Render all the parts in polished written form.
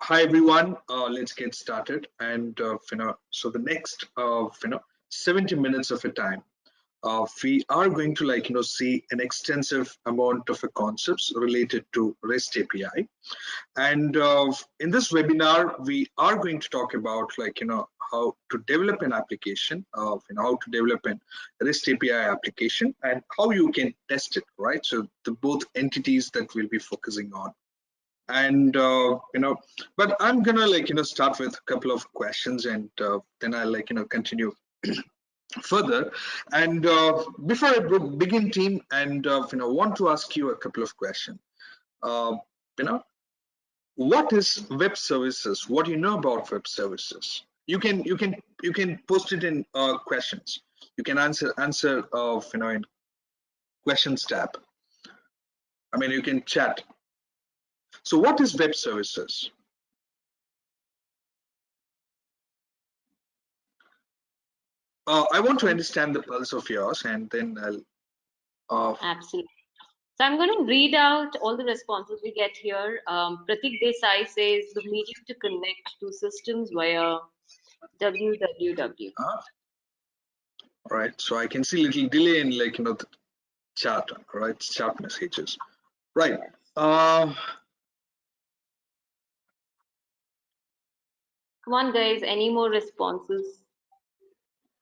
Hi everyone, let's get started. And so the next 70 minutes of a time, we are going to see an extensive amount of concepts related to REST API. And in this webinar, we are going to talk about how to develop an application, how to develop an REST API application, and how you can test it, right? So the both entities that we'll be focusing on. And but I'm gonna start with a couple of questions, and then I'll continue further. And before I begin, team, and want to ask you a couple of questions. You know, what is web services? What do you know about web services? You can post it in questions. You can answer in questions tab. I mean, you can chat. So what is web services? I want to understand the pulse of yours, and then I'll. Absolutely. So I'm going to read out all the responses we get here. Pratik Desai says the medium to connect to systems via www. All right. So I can see little delay in the chat. Right, chat messages. Right. Come on, guys. Any more responses?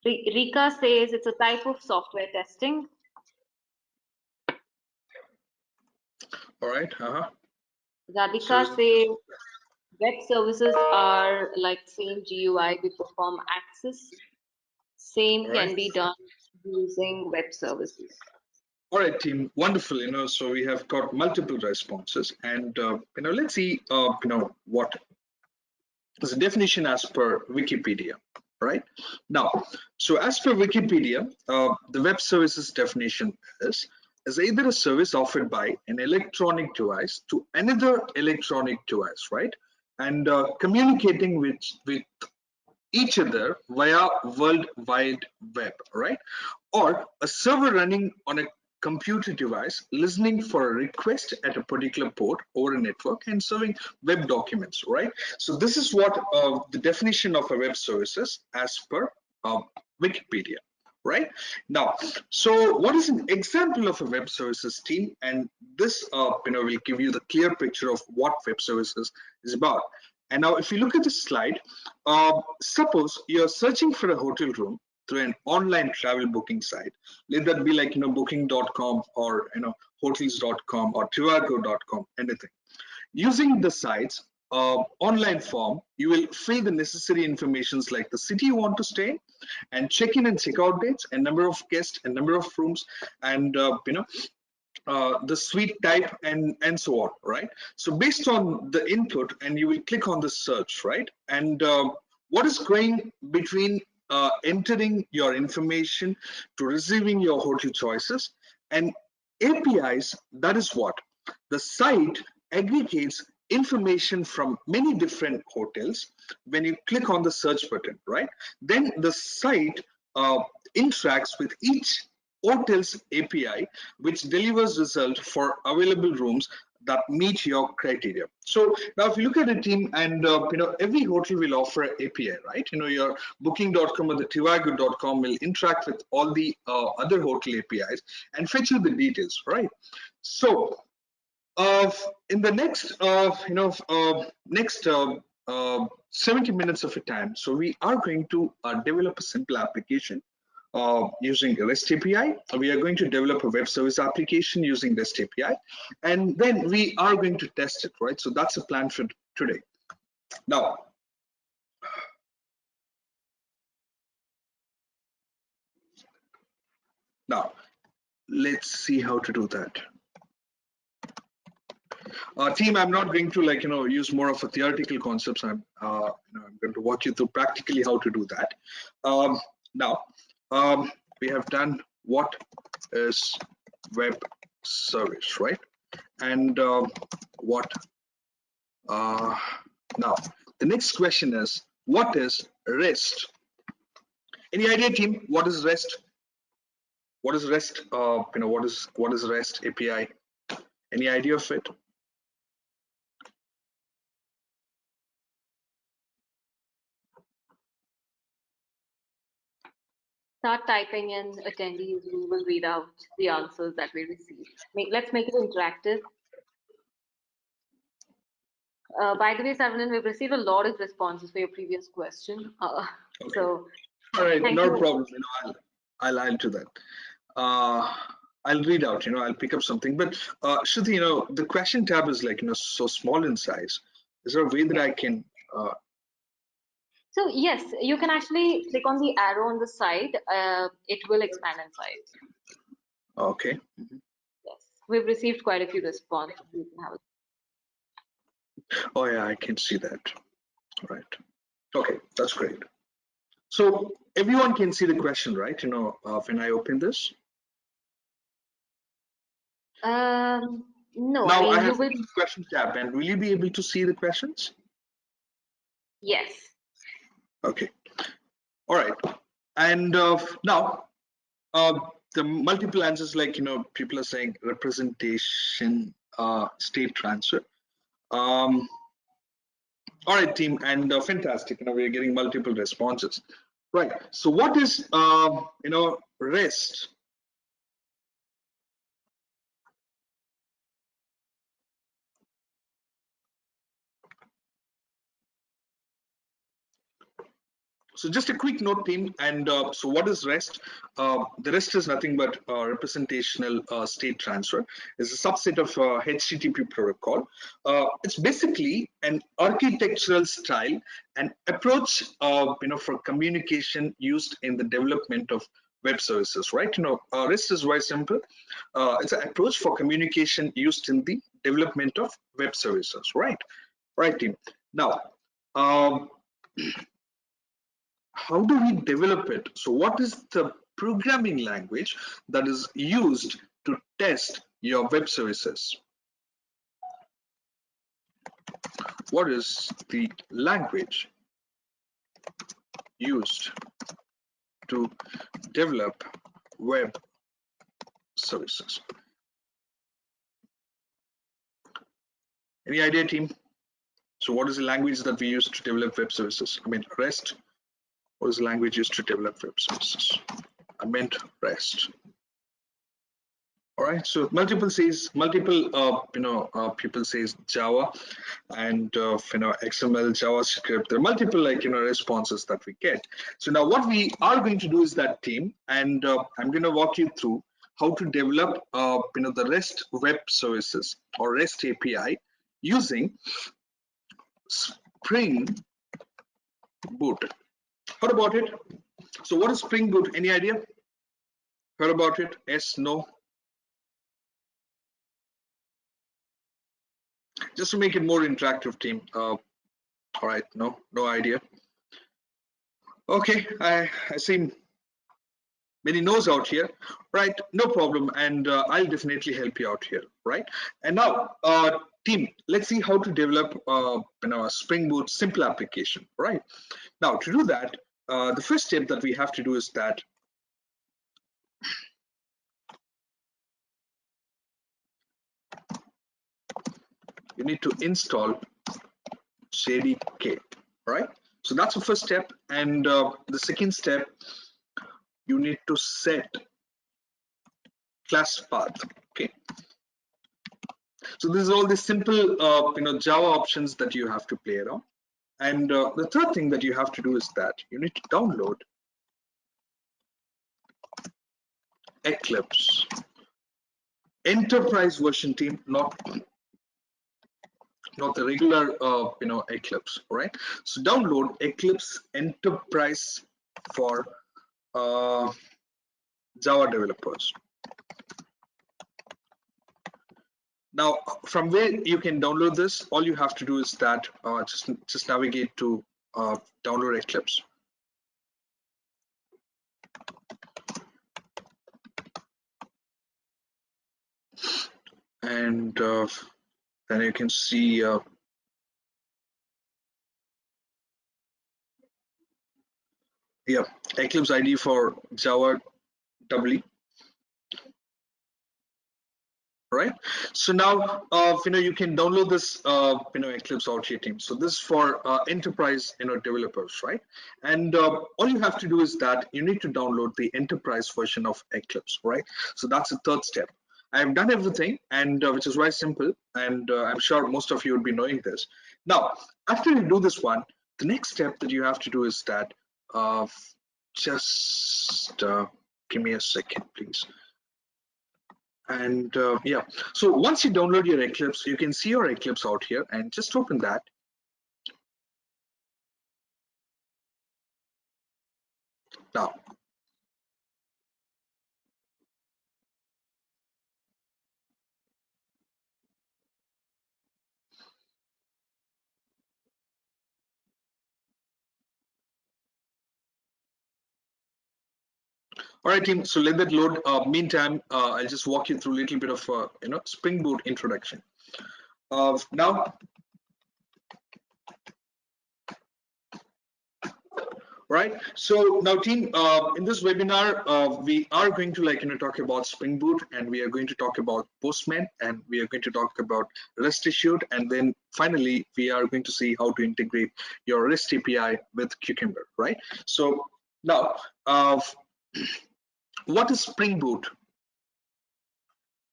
Rika says it's a type of software testing. All right. Radhika says web services are like same GUI we perform access. Same can be done using web services. All right, team. Wonderful. So we have got multiple responses, and let's see. What is the definition as per Wikipedia. Right now, so as per Wikipedia, the web services definition is either a service offered by an electronic device to another electronic device, right, and communicating with each other via World Wide Web, right, or a server running on a computer device listening for a request at a particular port over a network and serving web documents, right? So this is what the definition of a web service is as per Wikipedia, right? Now, so what is an example of a web services, team? And this will give you the clear picture of what web services is about. And now if you look at the slide, suppose you're searching for a hotel room through an online travel booking site. Let that be like booking.com or hotels.com or trivago.com, anything. Using the site's online form, you will fill the necessary informations like the city you want to stay in, and check-in and check-out dates, and number of guests, and number of rooms, and the suite type, and so on, right? So based on the input, and you will click on the search, right? And what is going between entering your information to receiving your hotel choices and APIs? That is what the site aggregates information from many different hotels. When you click on the search button, right, then the site interacts with each hotel's API, which delivers result for available rooms that meet your criteria. So now if you look at a team, and every hotel will offer an API, right? Your booking.com or the trivago.com will interact with all the other hotel APIs and fetch you the details, right? So in the next next 70 minutes of a time, so we are going to develop a simple application using REST API. We are going to develop a web service application using REST API, and then we are going to test it, right? So that's a plan for today. Now, let's see how to do that. Team, I'm not going to use more of a theoretical concepts. I'm going to walk you through practically how to do that. Now, we have done what is web service, right? And what now the next question is, what is REST? Any idea, team? What is REST? What is REST? What is REST API? Any idea of it? start typing in attendees, we will read out the answers that we receive. Let's make it interactive. By the way, Saravanan, we've received a lot of responses for your previous question. Okay. So, all right, thank no you. problem. I'll do that. I'll read out. I'll pick up something. But Shruti, the question tab is like so small in size. Is there a way that I can? So yes, you can actually click on the arrow on the side. It will expand in size. Okay. Yes, we've received quite a few responses. You can have a Oh yeah, I can see that. All right. Okay, that's great. So everyone can see the question, right? When I open this. no, Now I you have will. the question tab, and will you be able to see the questions? Yes. Okay. All right. And now the multiple answers, like people are saying representation state transfer. All right, team, and fantastic. We're getting multiple responses. Right. So what is REST? So just a quick note, team. And so what is REST? The REST is nothing but representational state transfer. It's a subset of HTTP protocol. It's basically an architectural style and approach, for communication used in the development of web services, right? REST is very simple. It's an approach for communication used in the development of web services, right? Right, team. Now, how do we develop it? So what is the programming language that is used to test your web services? What is the language used to develop web services? Any idea, team? So what is the language that we use to develop web services? I mean, REST. What is the language used to develop web services? I meant REST. All right, so multiple people says Java, and XML, JavaScript. There are multiple responses that we get. So now what we are going to do is that, team, and I'm going to walk you through how to develop the REST web services or REST API using Spring Boot. Heard about it? So what is Spring Boot? Any idea? Heard about it? Yes, no? Just to make it more interactive, team. All right, no idea. Okay, I see many no's out here, right? No problem, and I'll definitely help you out here, right? And now, team, let's see how to develop a Spring Boot simple application, right? Now, to do that, the first step that we have to do is that you need to install JDK, right? So that's the first step, and the second step, you need to set class path. Okay, so this is all the simple Java options that you have to play around. And the third thing that you have to do is that you need to download Eclipse enterprise version, team, not the regular Eclipse, right? So download Eclipse enterprise for Java developers. Now, from where you can download this, all you have to do is that just navigate to download Eclipse. And then you can see Eclipse ID for Java EE. right? So now, you can download this, Eclipse out here, team. So this is for enterprise, developers, right? And all you have to do is that you need to download the enterprise version of Eclipse, right? So that's the third step. I've done everything, and which is very simple, and I'm sure most of you would be knowing this. Now, after you do this one, the next step that you have to do is that just give me a second, please. And yeah, so once you download your Eclipse, you can see your Eclipse out here, and just open that. Now, all right, team. So let that load. Meantime, I'll just walk you through a little bit of Spring Boot introduction. Now, right. So now, team, in this webinar, we are going to talk about Spring Boot, and we are going to talk about Postman, and we are going to talk about REST Assured, and then finally we are going to see how to integrate your REST API with Cucumber, right? So now, what is Spring Boot?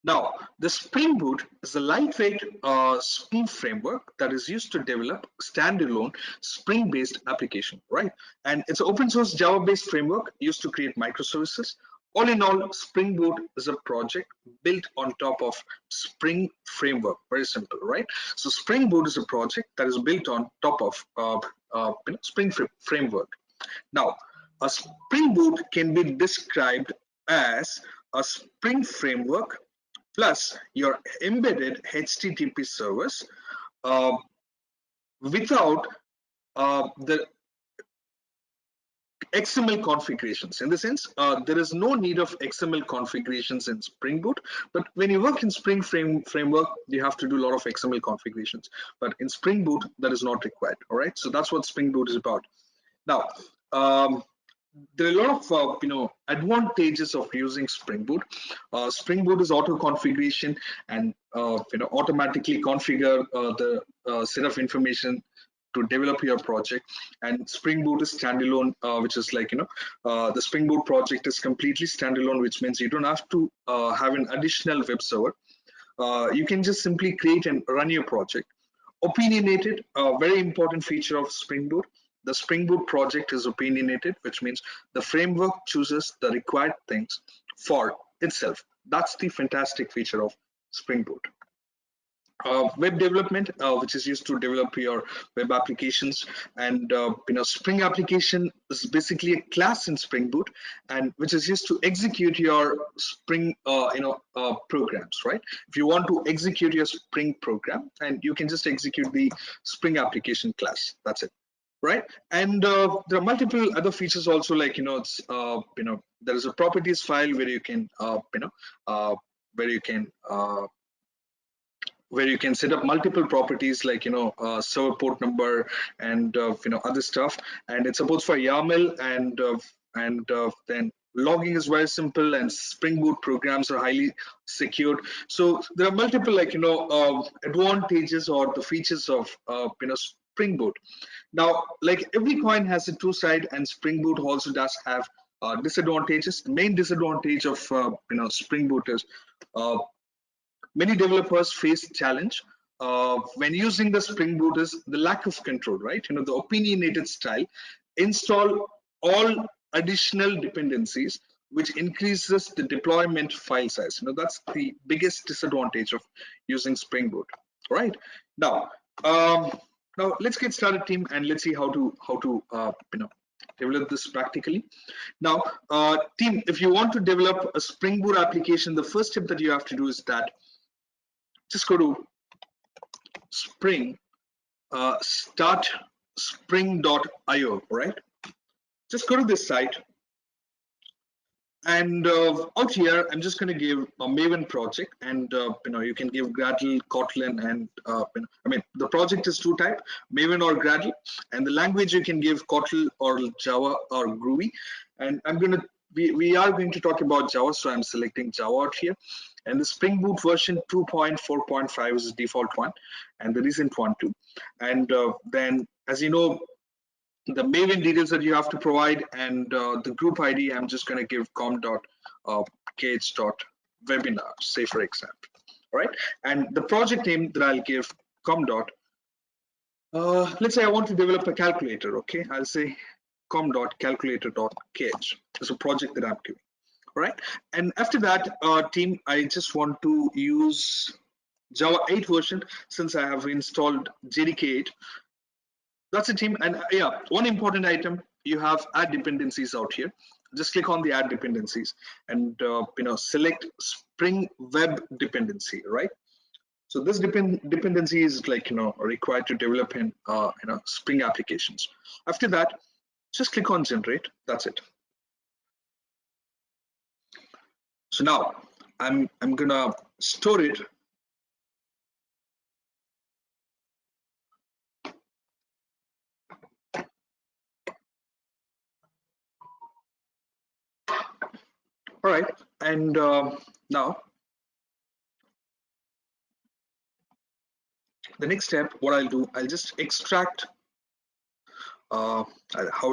Now, the Spring Boot is a lightweight Spring framework that is used to develop standalone Spring-based application, right? And it's an open source Java-based framework used to create microservices. All in all, Spring Boot is a project built on top of Spring framework. Very simple, right? So Spring Boot is a project that is built on top of Spring framework. Now, a Spring Boot can be described as a Spring framework plus your embedded HTTP servers without the XML configurations. In the sense, there is no need of XML configurations in Spring Boot, but when you work in Spring framework, you have to do a lot of XML configurations. But in Spring Boot, that is not required. All right, so that's what Spring Boot is about. Now, there are a lot of advantages of using Spring Boot. Spring Boot is auto configuration and automatically configure the set of information to develop your project. And Spring Boot is standalone, which is the Spring Boot project is completely standalone, which means you don't have to have an additional web server. You can just simply create and run your project. Opinionated, a very important feature of Spring Boot. The Spring Boot project is opinionated, which means the framework chooses the required things for itself. That's the fantastic feature of Spring Boot. Web development, which is used to develop your web applications, and Spring application is basically a class in Spring Boot, and which is used to execute your Spring programs, right? If you want to execute your Spring program, and you can just execute the Spring application class. That's it. Right, and there are multiple other features also, like it's there is a properties file where you can where you can set up multiple properties, like server port number and other stuff, and it supports for YAML, and then logging is very simple, and Spring Boot programs are highly secured. So there are multiple advantages or the features of Spring Boot. Now, like every coin has a two side, and Spring Boot also does have disadvantages. The main disadvantage of Spring Boot is many developers face challenge when using the Spring Boot is the lack of control, right? The opinionated style. Install all additional dependencies, which increases the deployment file size. That's the biggest disadvantage of using Spring Boot, right? Now, now let's get started, team, and let's see how to develop this practically. Now, team, if you want to develop a Spring Boot application, the first step that you have to do is that just go to Spring start spring.io, right? Just go to this site, and out here I'm just going to give a Maven project, and you can give Gradle, Kotlin, and I mean the project is two type, Maven or Gradle, and the language you can give Kotlin or Java or Groovy. And I'm going to we are going to talk about Java, so I'm selecting Java out here. And the Spring Boot version 2.4.5 is the default one, and the recent one too. And then, as you know, the Maven details that you have to provide, and the group ID, I'm just going to give com.kh.webinar, say for example. All right, and the project name that I'll give com. Let's say I want to develop a calculator. Okay, I'll say com.calculator.kh is a project that I'm giving. All right, and after that, team, I just want to use Java 8 version since I have installed JDK 8. That's it, team. And yeah, one important item, you have add dependencies out here. Just click on the add dependencies and select Spring Web dependency, right? So this dependency is like required to develop in Spring applications. After that, just click on generate. That's it. So now I'm gonna store it. All right, and now the next step, what I'll do, I'll just extract. How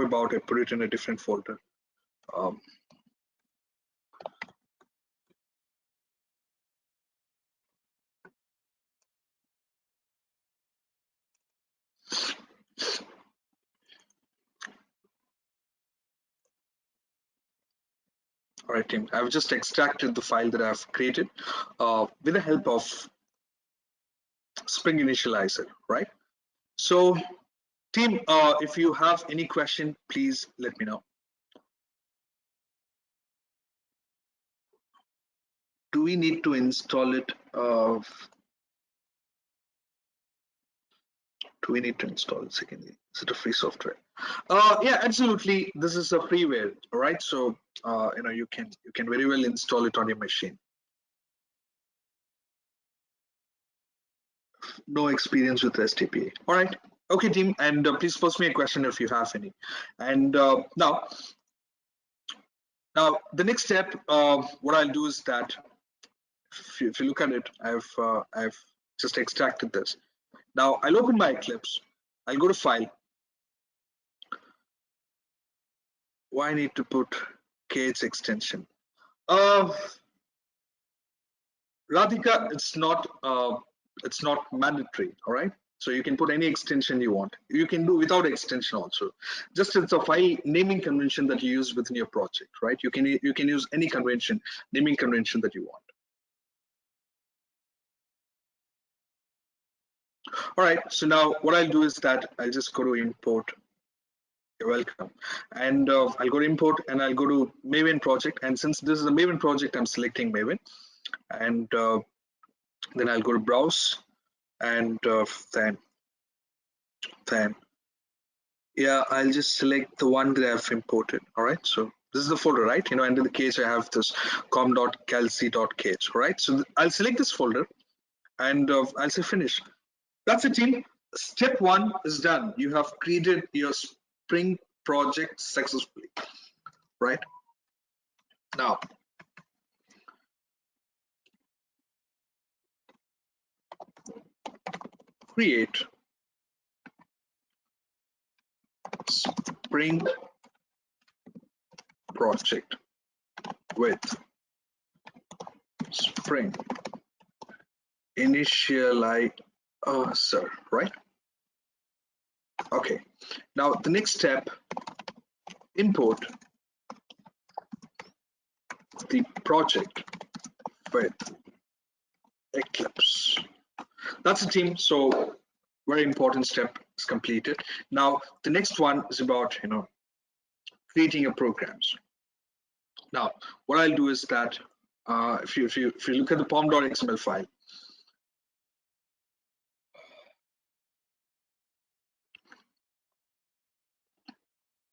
about I put it in a different folder? All right, team. I've just extracted the file that I've created with the help of Spring Initializer, right? So, team, if you have any question, please let me know. Do we need to install it? Do we need to install it? Secondly, is it a free software? Yeah, absolutely. This is a freeware, all right? So, you can very well install it on your machine. No experience with REST API. All right. Okay, team, and please post me a question if you have any. And now the next step, what I'll do is that if you look at it, I've just extracted this. Now I'll open my Eclipse. I'll go to File. Why I need to put KH extension? Radhika, it's not mandatory. All right. So you can put any extension you want. You can do without extension also. Just it's a file naming convention that you use within your project, right? You can use any convention, naming convention that you want. All right. So now what I'll do is that I'll just go to import. You're welcome. And I'll go to import and I'll go to Maven project. And since this is a Maven project, I'm selecting Maven. And then I'll go to browse and then yeah, I'll just select the one that I've imported. All right, so this is the folder, right? Under the case I have this com.calc.kh. All right, so I'll select this folder and I'll say finish. That's it, team. Step 1 is done. You have created your Spring project successfully, right? Now create Spring project with Spring initializer, right? Okay. Now the next step, import the project with Eclipse. That's the team. So very important step is completed. Now the next one is about creating your programs. Now what I'll do is that if you look at the pom.xml file,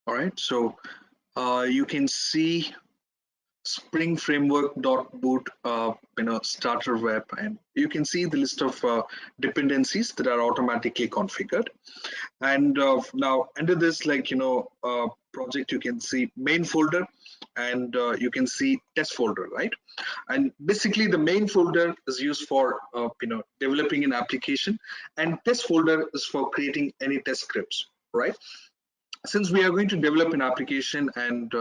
all right, so you can see Spring framework.boot starter web, and you can see the list of dependencies that are automatically configured. And now under this, project, you can see main folder and you can see test folder, right? And basically the main folder is used for developing an application, and test folder is for creating any test scripts, right? Since we are going to develop an application, and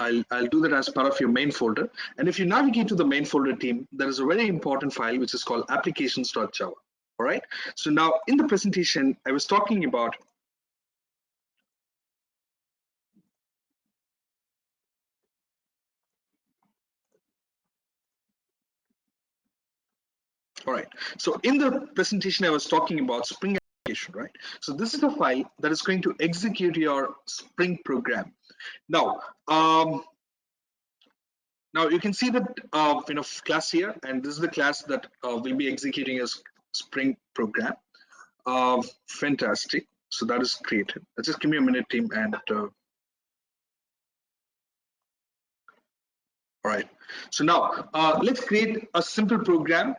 I'll do that as part of your main folder. And if you navigate to the main folder team, there is a very important file which is called applications.java. All right. So now in the presentation, I was talking about all right. So in the presentation, I was talking about Spring application, right? So this is the file that is going to execute your Spring program. Now, now you can see that class here, and this is the class that will be executing a Spring program. Fantastic. So that is created. Just give me a minute, team, and all right. So now let's create a simple program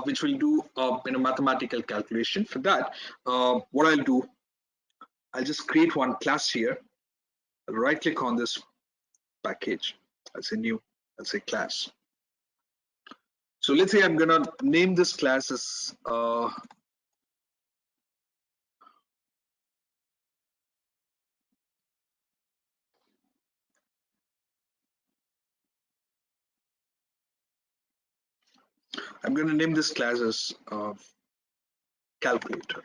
which will do mathematical calculation. For that, what I'll do, I'll just create one class here. I'll right click on this package. I'll say new. I'll say class. So let's say I'm gonna name this class as I'm going to name this class as calculator,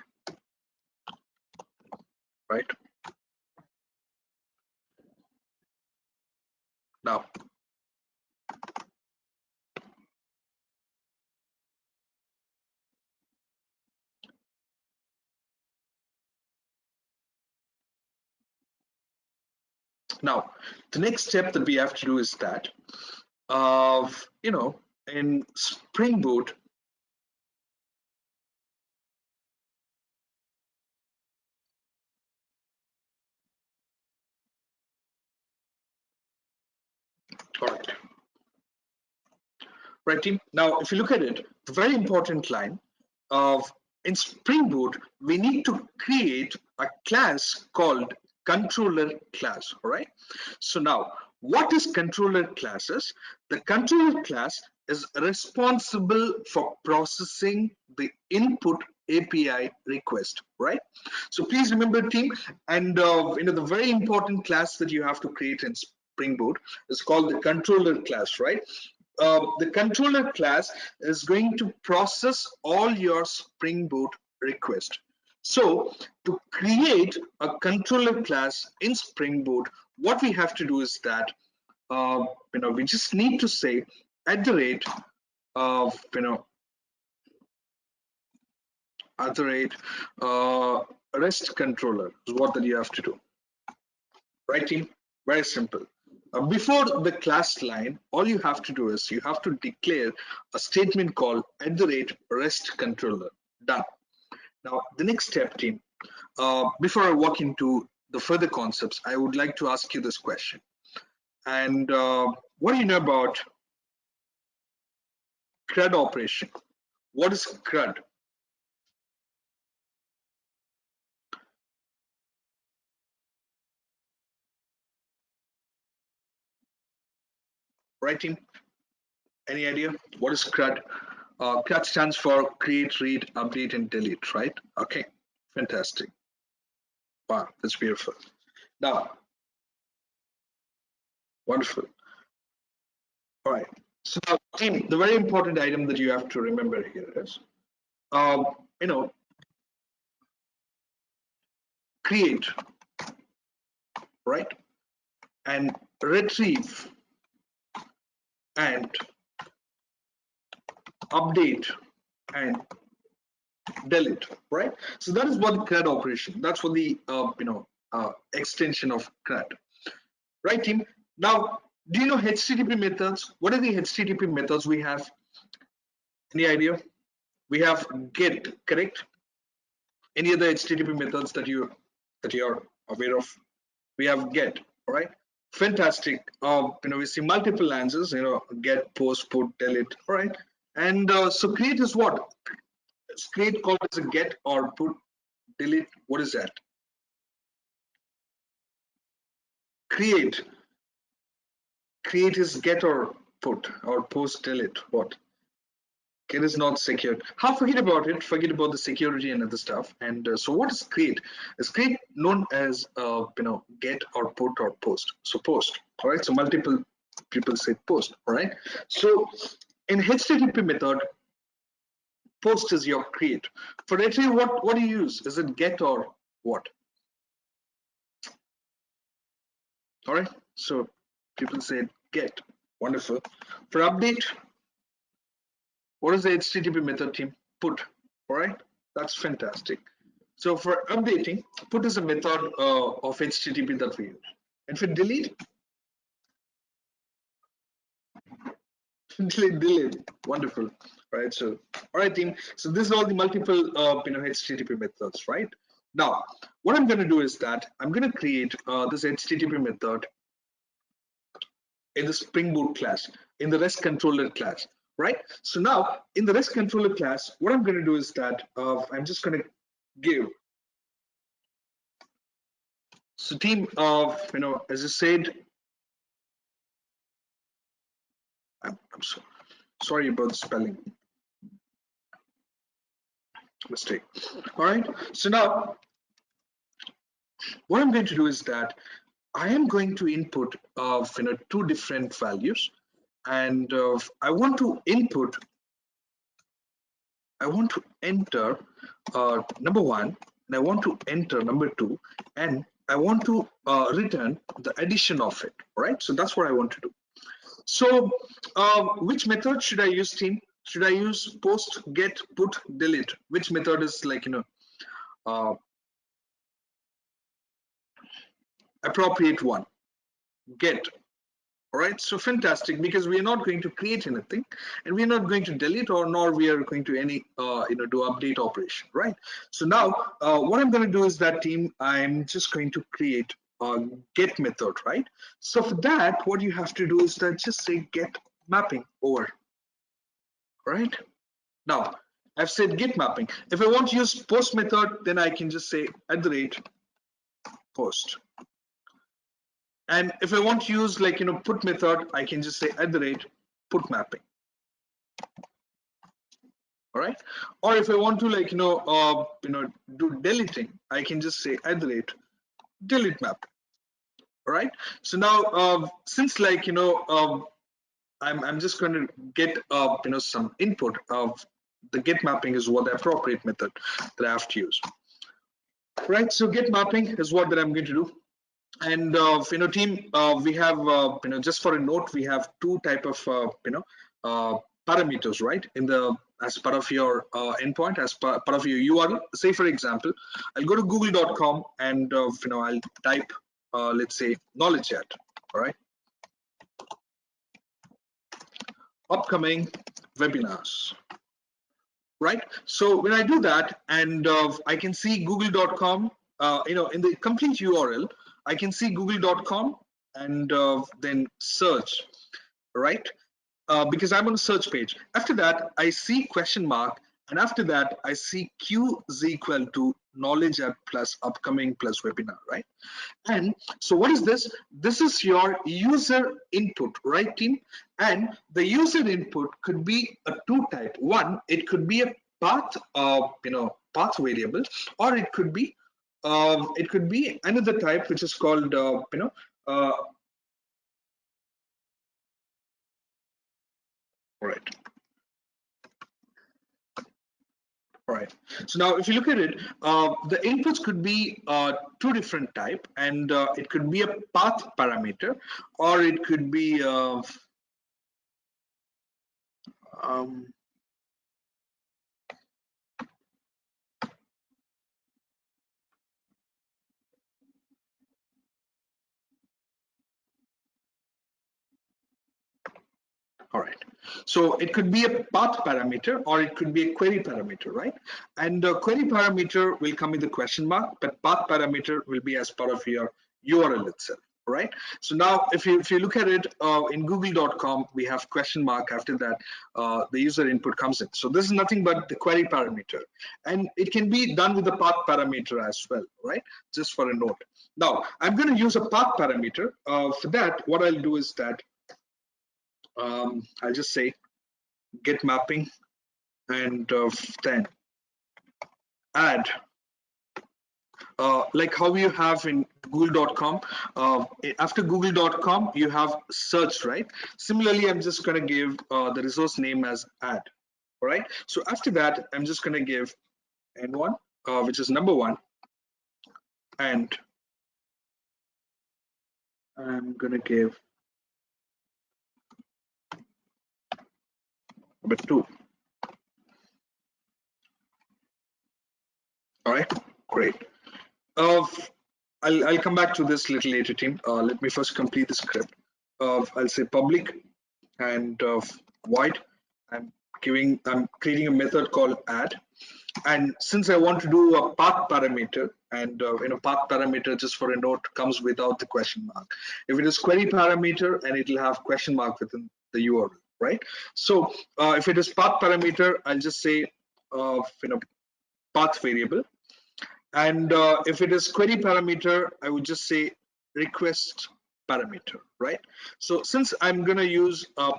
right? Now, the next step that we have to do is that, in Spring Boot, all right, team. Now, if you look at it, the very important line of in Spring Boot, we need to create a class called controller class. All right. So now, what is controller classes? The controller class is responsible for processing the input API request, right? So please remember, team, and the very important class that you have to create in Spring Boot is called the controller class, right? The controller class is going to process all your Spring Boot request. So to create a controller class in Spring Boot, what we have to do is that we just need to say at the rate of at the rate rest controller is what that you have to do, right, team? Very simple. Before the class line, all you have to do is you have to declare a statement called at the rate rest controller. Done. Now, the next step, team, before I walk into the further concepts, I would like to ask you this question. And what do you know about CRUD operation? What is CRUD? Right, team? Any idea? What is CRUD? CRUD stands for create, read, update, and delete, right? Okay, fantastic. Wow, that's beautiful. Now, wonderful. All right. So, team, the very important item that you have to remember here is, you know, create, right, and retrieve and update and delete, right? So that is what the CRUD operation. That's what the extension of CRUD, right, team? Now, do you know HTTP methods? What are the HTTP methods we have? Any idea? We have GET, correct? Any other HTTP methods that you're aware of? We have GET, all right? Fantastic. We see multiple answers. GET, post, put, delete, all right? And so create is what? It's create called as a GET or put, delete. What is that? create is get or put or post delete. What? Get is not secured. Forget about it. Forget about the security and other stuff. And so what is create? Is create known as get or put or post. So post. All right. So multiple people say post. All right. So in HTTP method, post is your create. For retrieve, what do you use? Is it get or what? All right. So people say get. Wonderful. For update, what is the HTTP method, team? Put. All right. That's fantastic. So for updating, put is a method of HTTP that we use. And for delete, delete. Wonderful. All right. So, all right, team. So this is all the multiple HTTP methods, right? Now, what I'm going to do is that I'm going to create this HTTP method in the Spring Boot class, in the REST controller class, right? So now in the REST controller class, what I'm going to do is that I'm just going to give. So team, as I said, I'm sorry about the spelling mistake. All right. So now what I'm going to do is that I am going to input two different values, and I want to enter number one, and I want to enter number two, and I want to return the addition of it. All right. So that's what I want to do. So which method should I use, team? Should I use post, get, put, delete? Which method is appropriate one? Get. All right, so fantastic, because we are not going to create anything, and we are not going to delete, or nor we are going to any do update operation, right? So now what I'm going to do is that, team, I'm just going to create a get method, right? So for that, what you have to do is that just say get mapping over, right? Now I've said get mapping. If I want to use post method, then I can just say @post. And if I want to use put method, I can just say @put mapping. All right. Or if I want to do deleting, I can just say @delete mapping. All right. So now since I'm just going to get some input of the get mapping is what the appropriate method that I have to use. Right. So get mapping is what that I'm going to do. And team, we have just for a note, we have two type of parameters, right? As part of your endpoint, as part of your URL. Say for example, I'll go to google.com and I'll type let's say Knowledgehut. All right, upcoming webinars. Right. So when I do that, and I can see google.com, in the complete URL, I can see google.com and then search, right? Because I'm on a search page. After that, I see question mark, and after that, I see Q is equal to Knowledgehut plus upcoming plus webinar, right? And so what is this? This is your user input, right, team? And the user input could be a two type. One, it could be a path, path variable, or it could be another type which is called right. All right. So now, if you look at it, the inputs could be two different type, and it could be a path parameter, or it could be all right. So it could be a path parameter, or it could be a query parameter, right? And the query parameter will come with the question mark, but path parameter will be as part of your URL itself. right? So now if you look at it in google.com, we have question mark. After that, the user input comes in. So this is nothing but the query parameter, and it can be done with the path parameter as well, right? Just for a note. Now I'm going to use a path parameter. For that, what I'll do is that I'll just say get mapping, and then add, like how you have in google.com. After google.com, you have search, right? Similarly, I'm just going to give the resource name as add. All right. So after that, I'm just going to give n1, which is number one, and I'm going to give number two. All right. Great. I'll come back to this little later, team. Let me first complete the script. I'll say public and void. I'm creating a method called add. And since I want to do a path parameter, and path parameter, just for a note, comes without the question mark. If it is query parameter, and it will have question mark within the URL, right? So if it is path parameter, I'll just say path variable. And if it is query parameter, I would just say request parameter, right? So since I'm going to use a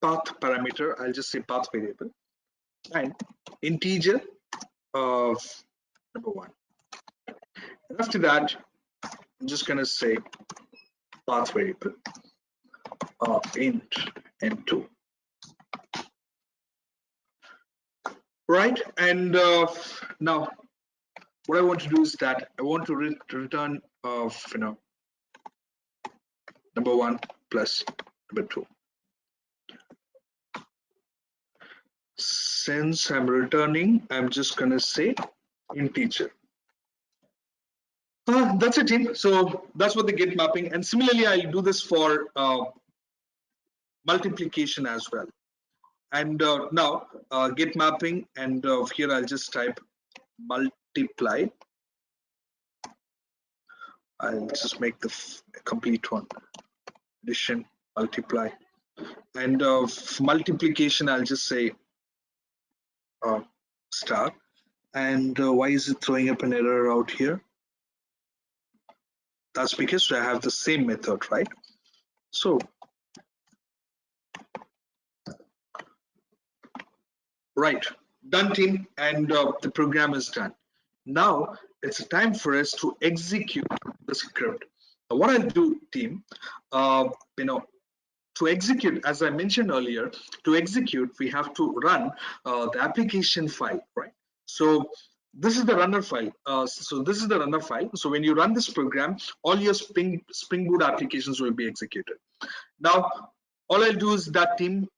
path parameter, I'll just say path variable and integer of number one. And after that, I'm just going to say path variable int n2, right? And now what I want to do is that I want to return number one plus number two. Since I'm returning, I'm just gonna say integer. That's it, team. So that's what the get mapping, and similarly I'll do this for multiplication as well. And now get mapping, and here I'll just type multiply. I'll just make the complete one, addition, multiply, and multiplication I'll just say star. And why is it throwing up an error out here? That's because I have the same method, right? So right, done, team, and the program is done. Now it's time for us to execute the script. Now, what I'll do, team, to execute, as I mentioned earlier, to execute, we have to run the application file, right? So this is the runner file. So when you run this program, all your Spring Boot applications will be executed. Now, all I'll do is that, team,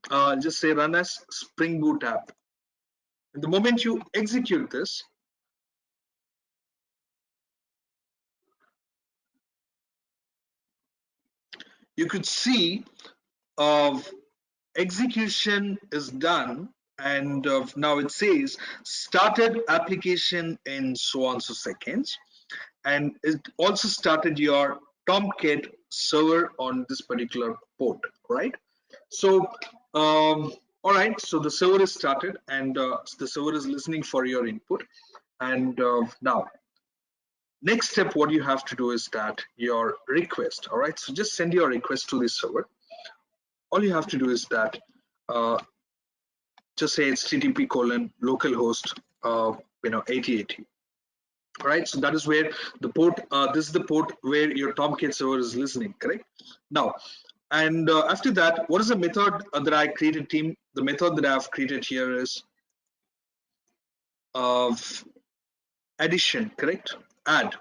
just say run as Spring Boot app. And the moment you execute this, you could see of execution is done, and now it says started application in so on so seconds, and it also started your Tomcat server on this particular port, right? So all right, so the server is started, and the server is listening for your input. And now next step, what you have to do is that your request, all right, so just send your request to the server. All you have to do is that just say http colon localhost 8080. All right, so that is where the port, this is the port where your Tomcat server is listening, correct? Now, and after that, what is the method that I created, team? The method that I've created here is of addition, correct? Add.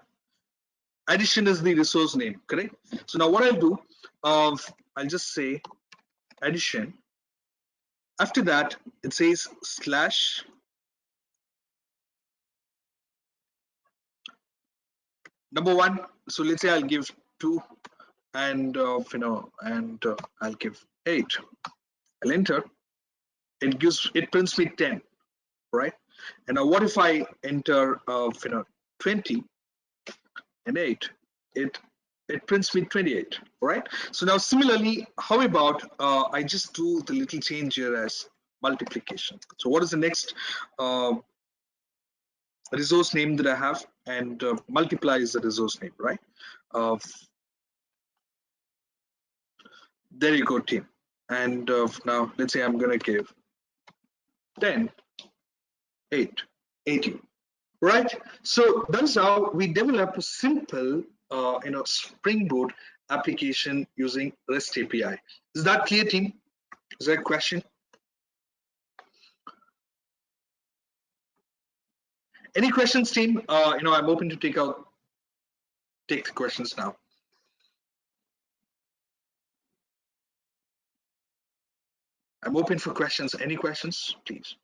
Addition is the resource name, correct? So now what I'll do, I'll just say addition. After that, it says slash number one. So let's say I'll give 2, and I'll give 8. I'll enter. It prints me 10, right? And now what if I enter 20 and 8? It it prints me 28, right? So now similarly, how about I just do the little change here as multiplication. So what is the next resource name that I have? And multiply is the resource name, right? There you go, team. And now let's say I'm going to give 10, 8, 80, right? So that's how we develop a simple, Spring Boot application using REST API. Is that clear, team? Is there a question? Any questions, team? I'm open to take the questions now. I'm open for questions. Any questions, please?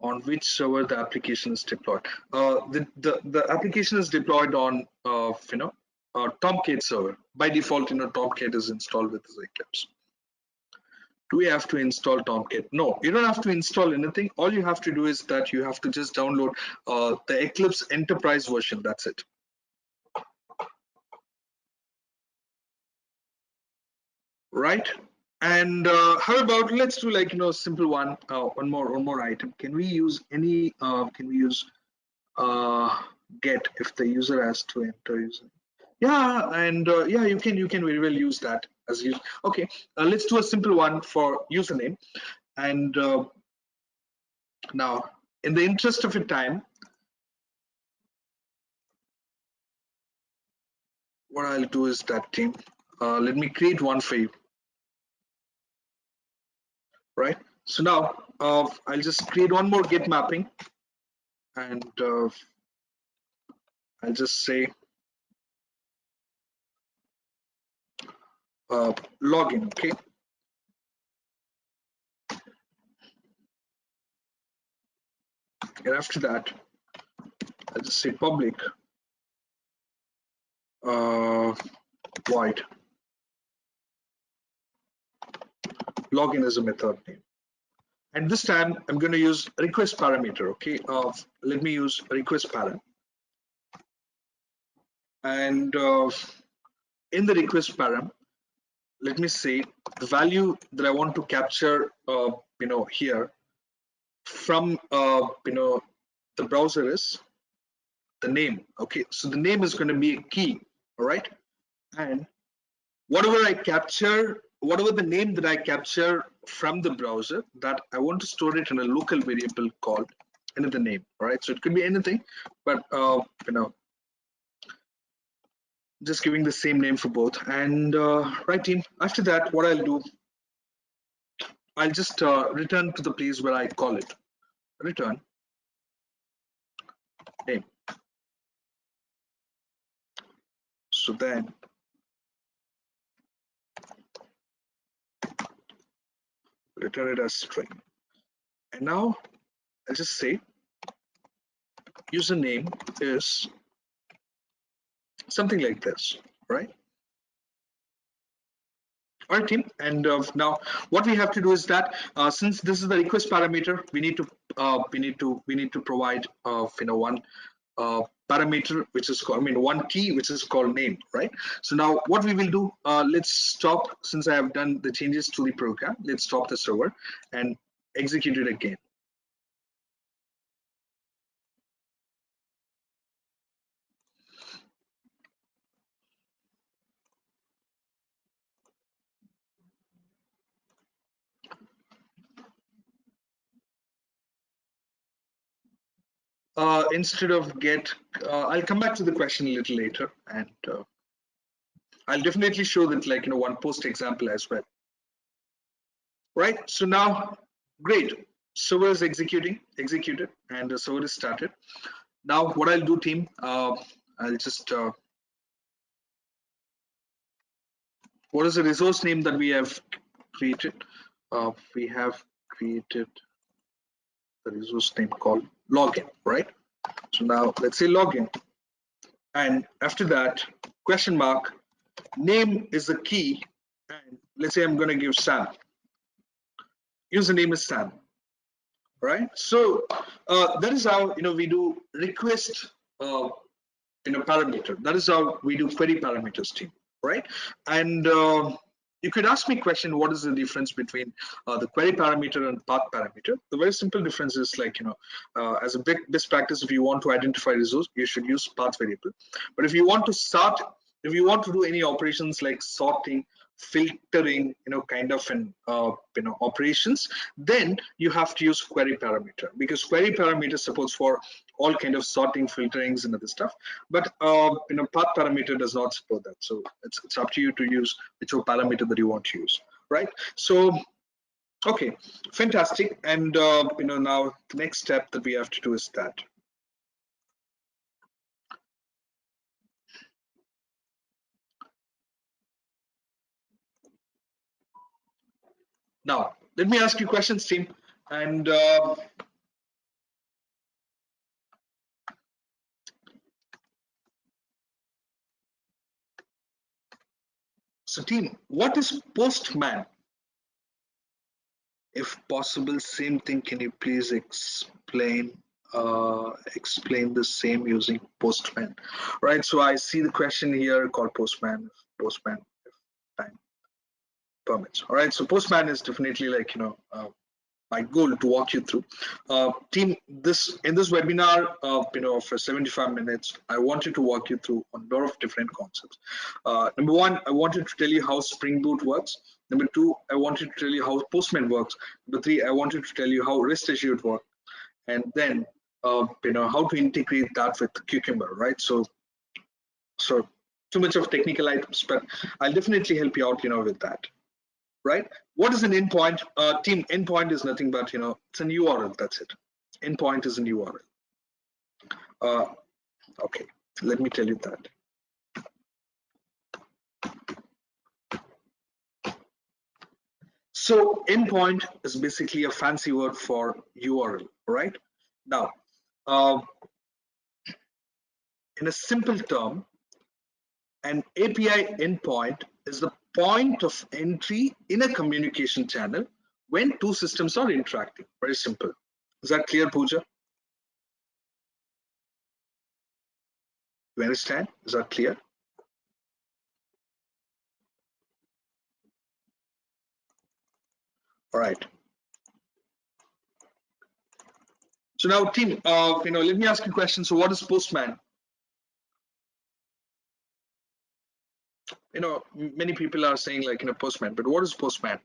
On which server the application is deployed? The application is deployed on Tomcat server. By default, Tomcat is installed with this Eclipse. Do we have to install Tomcat? No, you don't have to install anything. All you have to do is that you have to just download the Eclipse Enterprise version. That's it. Right? And how about, let's do like simple one. One more item. Can we use any? Can we use get if the user has to enter user? Yeah, and yeah, you can very well use that as you. Okay, let's do a simple one for username. And now, in the interest of your time, what I'll do is that, team, let me create one for you. Right. So now I'll just create one more get mapping, and I'll just say login. Okay. And after that, I'll just say public void login as a method name. And this time I'm going to use request parameter. Okay. Let me use request param. And in the request param, let me say the value that I want to capture, here from, the browser is the name. Okay, so the name is going to be a key. All right, and whatever I capture, whatever the name that I capture from the browser, that I want to store it in a local variable called another name. All right, so it could be anything, but just giving the same name for both. And right, team, after that, what I'll do, I'll just return to the place where I call it return name. So then return it as string. And now I'll just say username is something like this, right? All right, team. And now what we have to do is that since this is the request parameter, we need to provide one parameter which is called, one key which is called name, right? So now what we will do, let's stop, since I have done the changes to the program, let's stop the server and execute it again. Instead of get, I'll come back to the question a little later, and I'll definitely show that, like, one post example as well. Right. So now, great. Server is executed, and the server is started. Now, what I'll do, team, I'll just what is the resource name that we have created? We have created the resource name called login, right? So now let's say login, and after that, question mark, name is the key, and let's say I'm going to give Sam. Username is Sam, right? So that is how we do request parameter. That is how we do query parameters, team. right? And you could ask me a question, what is the difference between the query parameter and path parameter? The very simple difference is like, as a best practice, if you want to identify resource, you should use path variable. But if you want to do any operations like sorting, filtering, kind of an operations, then you have to use query parameter, because query parameter supports for all kind of sorting, filterings and other stuff. But path parameter does not support that. So it's up to you to use whichever parameter that you want to use, right? So okay, fantastic. And now the next step that we have to do is that. Now, let me ask you questions, team. And so team, what is Postman? If possible, same thing, can you please explain the same using Postman, right? So I see the question here called Postman if time permits. All right, so Postman is definitely like, my goal to walk you through. Team, in this webinar, for 75 minutes, I wanted to walk you through a lot of different concepts. Number one, I wanted to tell you how Spring Boot works. Number two, I wanted to tell you how Postman works. Number three, I wanted to tell you how REST Assured works, and then how to integrate that with Cucumber, right? So too much of technical items, but I'll definitely help you out, with that. Right? What is an endpoint? Team, endpoint is nothing but, it's an URL. That's it. Endpoint is an URL. Okay, let me tell you that. So endpoint is basically a fancy word for URL, right? Now, in a simple term, an API endpoint is the point of entry in a communication channel when two systems are interacting. Very simple. Is that clear, Pooja? You understand? Is that clear? All right. So now, team, let me ask you a question. So what is Postman? Many people are saying like, Postman, but what is Postman?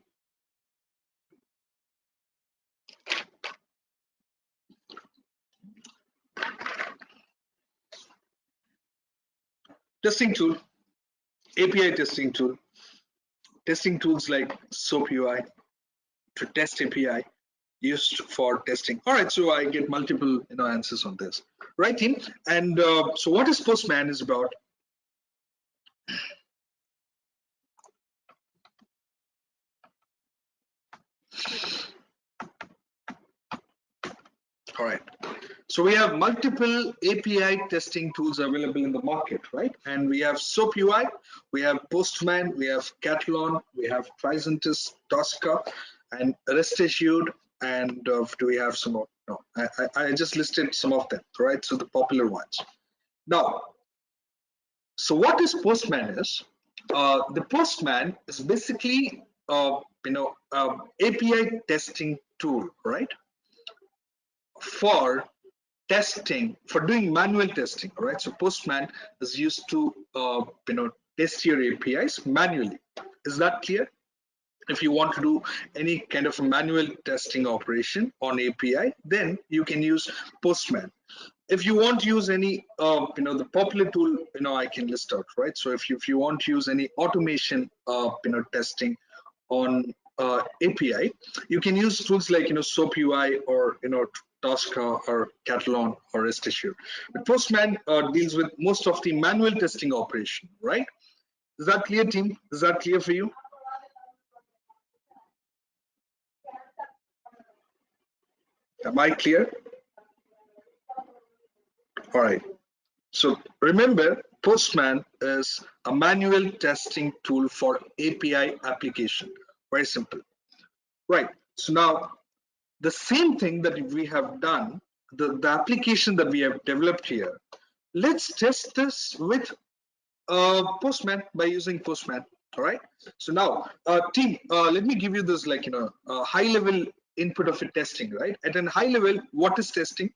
Testing tool, API testing tool, testing tools like SOAP UI to test API used for testing. All right, so I get multiple answers on this, right, team? And so what is Postman is about? All right. So we have multiple API testing tools available in the market, right? And we have SOAP UI, we have Postman, we have Catalan, we have Tricentis, Tosca, and REST Assured, and do we have some more? No, I just listed some of them, right? So the popular ones. Now, so what is Postman is? The Postman is basically, API testing tool, right? For testing, for doing manual testing, right? So Postman is used to test your APIs manually. Is that clear? If you want to do any kind of a manual testing operation on API, then you can use Postman. If you want to use any the popular tool, I can list out, right? So if you want to use any automation testing on API, you can use tools like SOAP UI or Tosca or Catalan or REST Assured. But Postman deals with most of the manual testing operation, right? Is that clear, team? Is that clear for you? Am I clear? All right. So remember, Postman is a manual testing tool for API application. Very simple. Right. So now the same thing that we have done, the application that we have developed here, let's test this with Postman, by using Postman. All right. So now, team, let me give you this, like, high level input of a testing, right? At a high level, what is testing?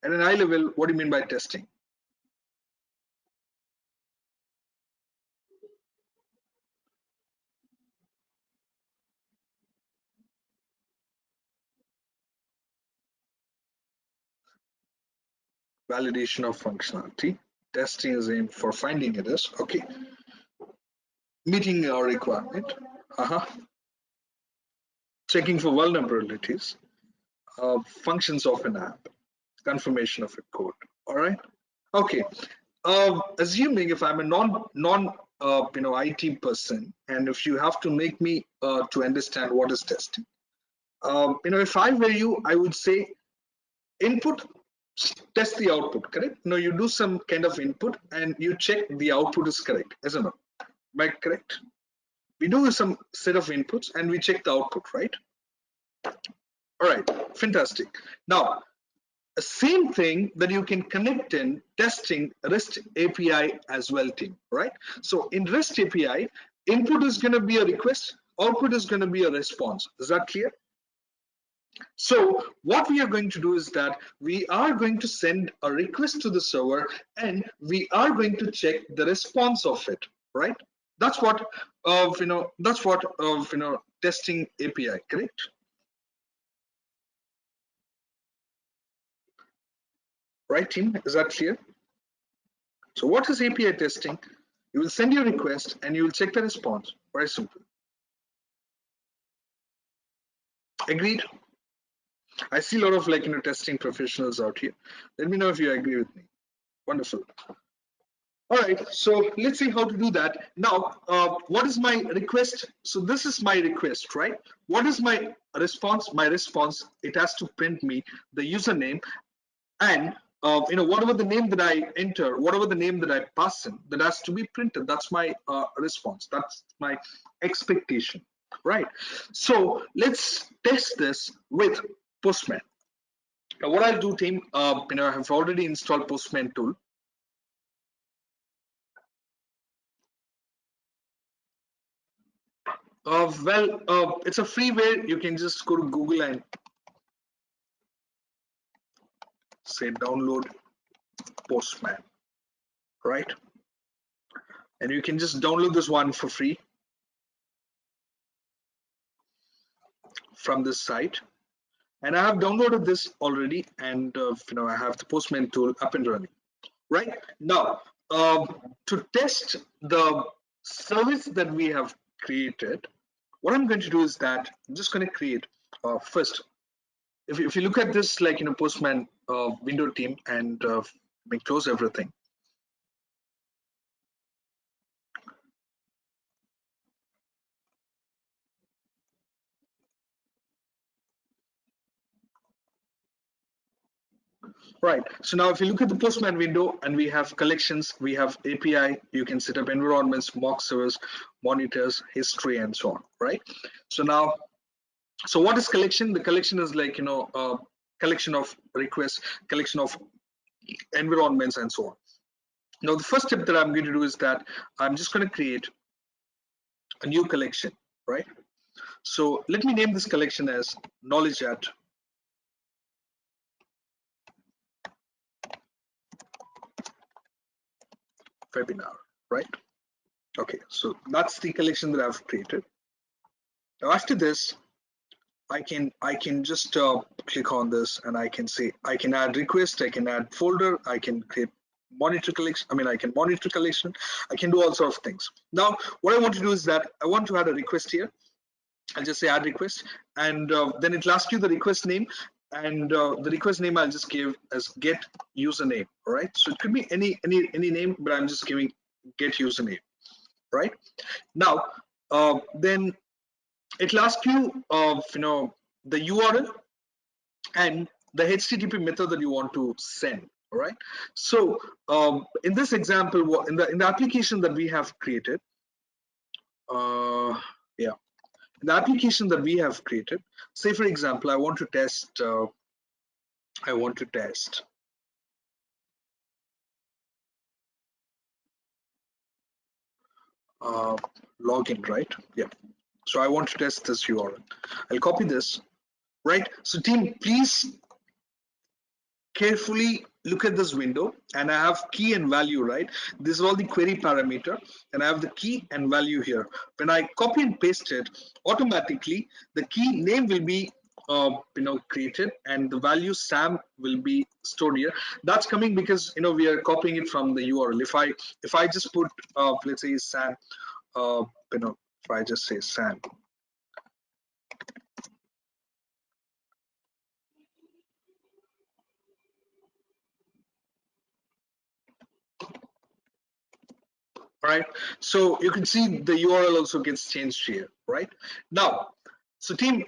At a high level, what do you mean by testing? Validation of functionality. Testing is aimed for finding it is okay. Meeting your requirement. Checking for vulnerabilities. Functions of an app. Confirmation of a code. All right. Okay. Assuming if I'm a non IT person, and if you have to make me to understand what is testing, if I were you, I would say input, test the output. Correct? No, you do some kind of input and you check the output is correct, isn't it? Am I correct? We do some set of inputs and we check the output, right? All right, fantastic. Now, same thing that you can connect in testing REST API as well, team, right? So in REST API, input is going to be a request, output is going to be a response. Is that clear? So what we are going to do is that we are going to send a request to the server and we are going to check the response of it, right? That's what testing API, correct? Right, team? Is that clear? So what is API testing? You will send your request and you will check the response. Very simple. Agreed? I see a lot of testing professionals out here. Let me know if you agree with me. Wonderful. All right, so let's see how to do that. Now, what is my request? So this is my request, right? What is my response? My response, it has to print me the username and whatever the name that I enter, whatever the name that I pass in, that has to be printed. That's my response. That's my expectation, right? So let's test this with Postman. Now, what I'll do, team, I have already installed Postman tool. It's a freeware. You can just go to Google and say download Postman, right? And you can just download this one for free from this site. And I have downloaded this already, and I have the Postman tool up and running. Right now, to test the service that we have created, what I'm going to do is that I'm just going to create first. If you look at this, Postman window, team, and we close everything. Right. So now if you look at the Postman window and we have collections, we have API, you can set up environments, mock servers, monitors, history, and so on, right? So now, so what is collection? The collection is collection of requests, collection of environments, and so on. Now, the first step that I'm going to do is that I'm just going to create a new collection, right? So let me name this collection as Knowledgehut webinar, right? Okay, so that's the collection that I've created. Now after this, I can just click on this and I can say I can add request, I can add folder, I can create monitor collection. I can monitor collection. I can do all sorts of things. Now, what I want to do is that I want to add a request here. I'll just say add request, and then it'll ask you the request name, and the request name I'll just give as get username. All right, so it could be any name, but I'm just giving get username. Right now, then it'll ask you the URL and the HTTP method that you want to send. All right, so in this example, in the application that we have created, yeah, the application that we have created, say for example, I want to test login, right? Yeah. So I want to test this URL. I'll copy this, right? So team, please carefully look at this window, and I have key and value, right? This is all the query parameter, and I have the key and value here. When I copy and paste it, automatically the key name will be created, and the value Sam will be stored here. That's coming because we are copying it from the URL. If I just put let's say Sam, if I just say Sam, right? So you can see the URL also gets changed here, right? Now, so team,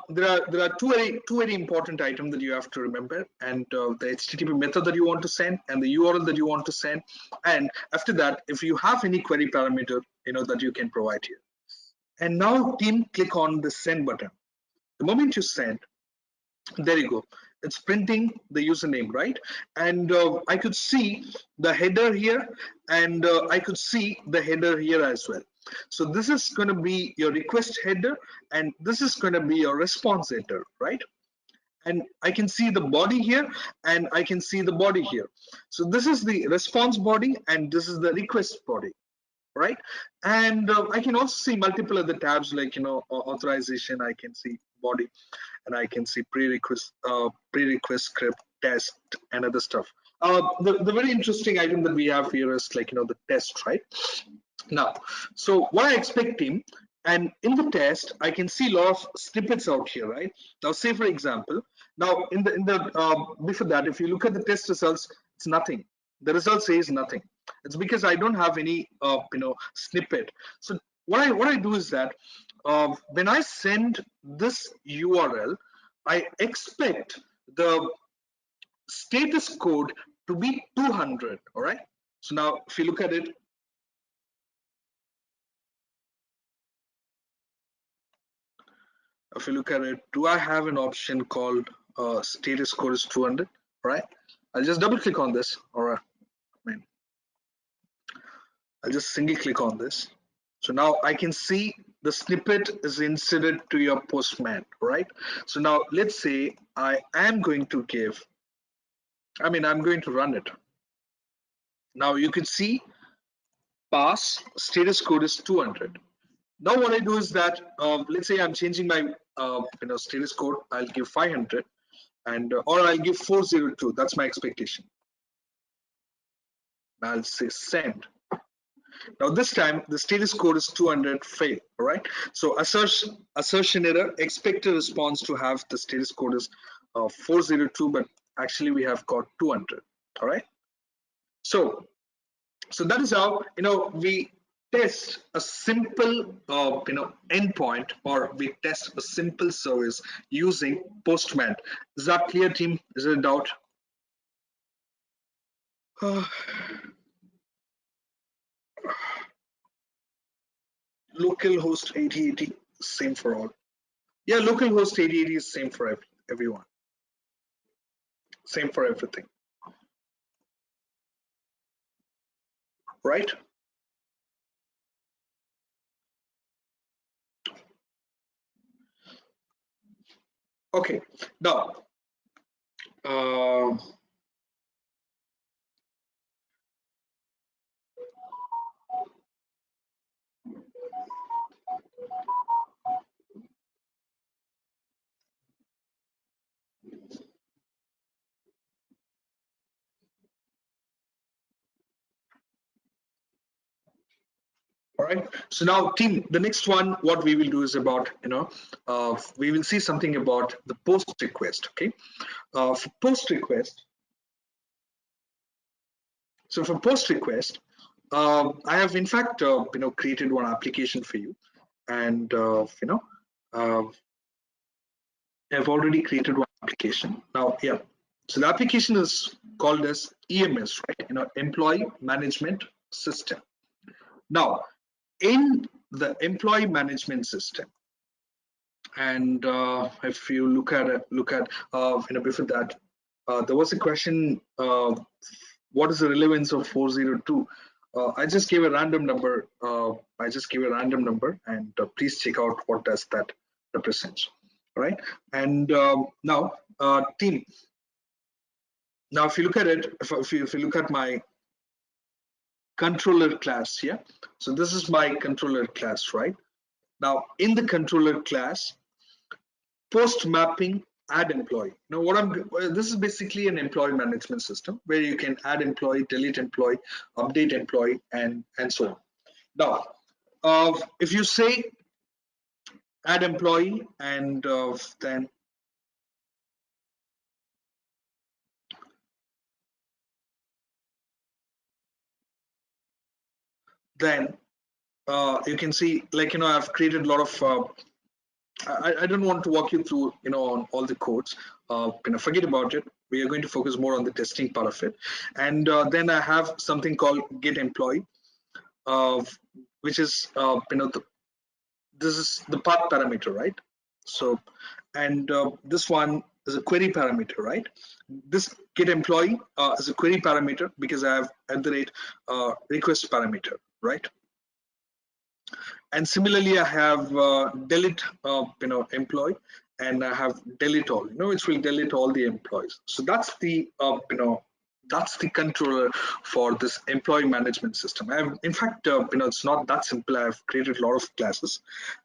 there are two very important items that you have to remember, and the HTTP method that you want to send, and the URL that you want to send, and after that, if you have any query parameter, that you can provide here. And now, team, click on the send button. The moment you send, there you go, it's printing the username, right? And I could see the header here, and I could see the header here as well. So this is going to be your request header, and this is going to be your response header, right? And I can see the body here, and I can see the body here. So this is the response body, and this is the request body, right? And I can also see multiple other tabs like authorization. I can see body, and I can see prerequest script, test, and other stuff. The very interesting item that we have here is like the test, right? Now, so what I expect, team, and in the test I can see a lot of snippets out here, right? Now, say for example, now in the before that, if you look at the test results, it's nothing. The result says nothing. It's because I don't have any snippet. So what I do is that when I send this URL, I expect the status code to be 200. All right. So now if you look at it, do I have an option called status code is 200? All right. I'll just double click on this, or I'll just single click on this. So now I can see the snippet is inserted to your postman, right? So now let's say I am going to I'm going to run it. Now you can see pass status code is 200. Now what I do is that let's say I'm changing my status code. I'll give 500, and or I'll give 402. That's my expectation. I'll say send. Now this time the status code is 200 fail. All right. So assertion error. Expect a response to have the status code is 402, but actually we have got 200. All right. So that is how we test a simple endpoint, or we test a simple service using Postman. Is that clear, team? Is there a doubt? Localhost 8080, same for all. Yeah, localhost 8080 is same for everyone. Same for everything. Right? Okay. Now, all right. So now, team, the next one, what we will do is about, we will see something about the post request. Okay. For post request. So for post request, I have in fact, created one application for you, and I've already created one application. Now, yeah. So the application is called as EMS, right? Employee Management System. Now, in the employee management system, and if you look at before that, there was a question, what is the relevance of 402? I just gave a random number. I just give a random number, and please check out what does that represents. All right. And now, team. Now, if you look at it, if you look at my controller class here, so this is my controller class, right? Now, in the controller class, post mapping add employee. Now this is basically an employee management system where you can add employee, delete employee, update employee, and so on. Now if you say add employee and then you can see, like, I've created a lot of I don't want to walk you through, on all the codes. Forget about it. We are going to focus more on the testing part of it. And then I have something called get employee, which is, this is the path parameter, right? So, and this one is a query parameter, right? This get employee is a query parameter because I have at the rate request parameter, right? And similarly, I have delete, employee, and I have delete all, which will delete all the employees. So that's the, that's the controller for this employee management system. In fact, it's not that simple. I've created a lot of classes,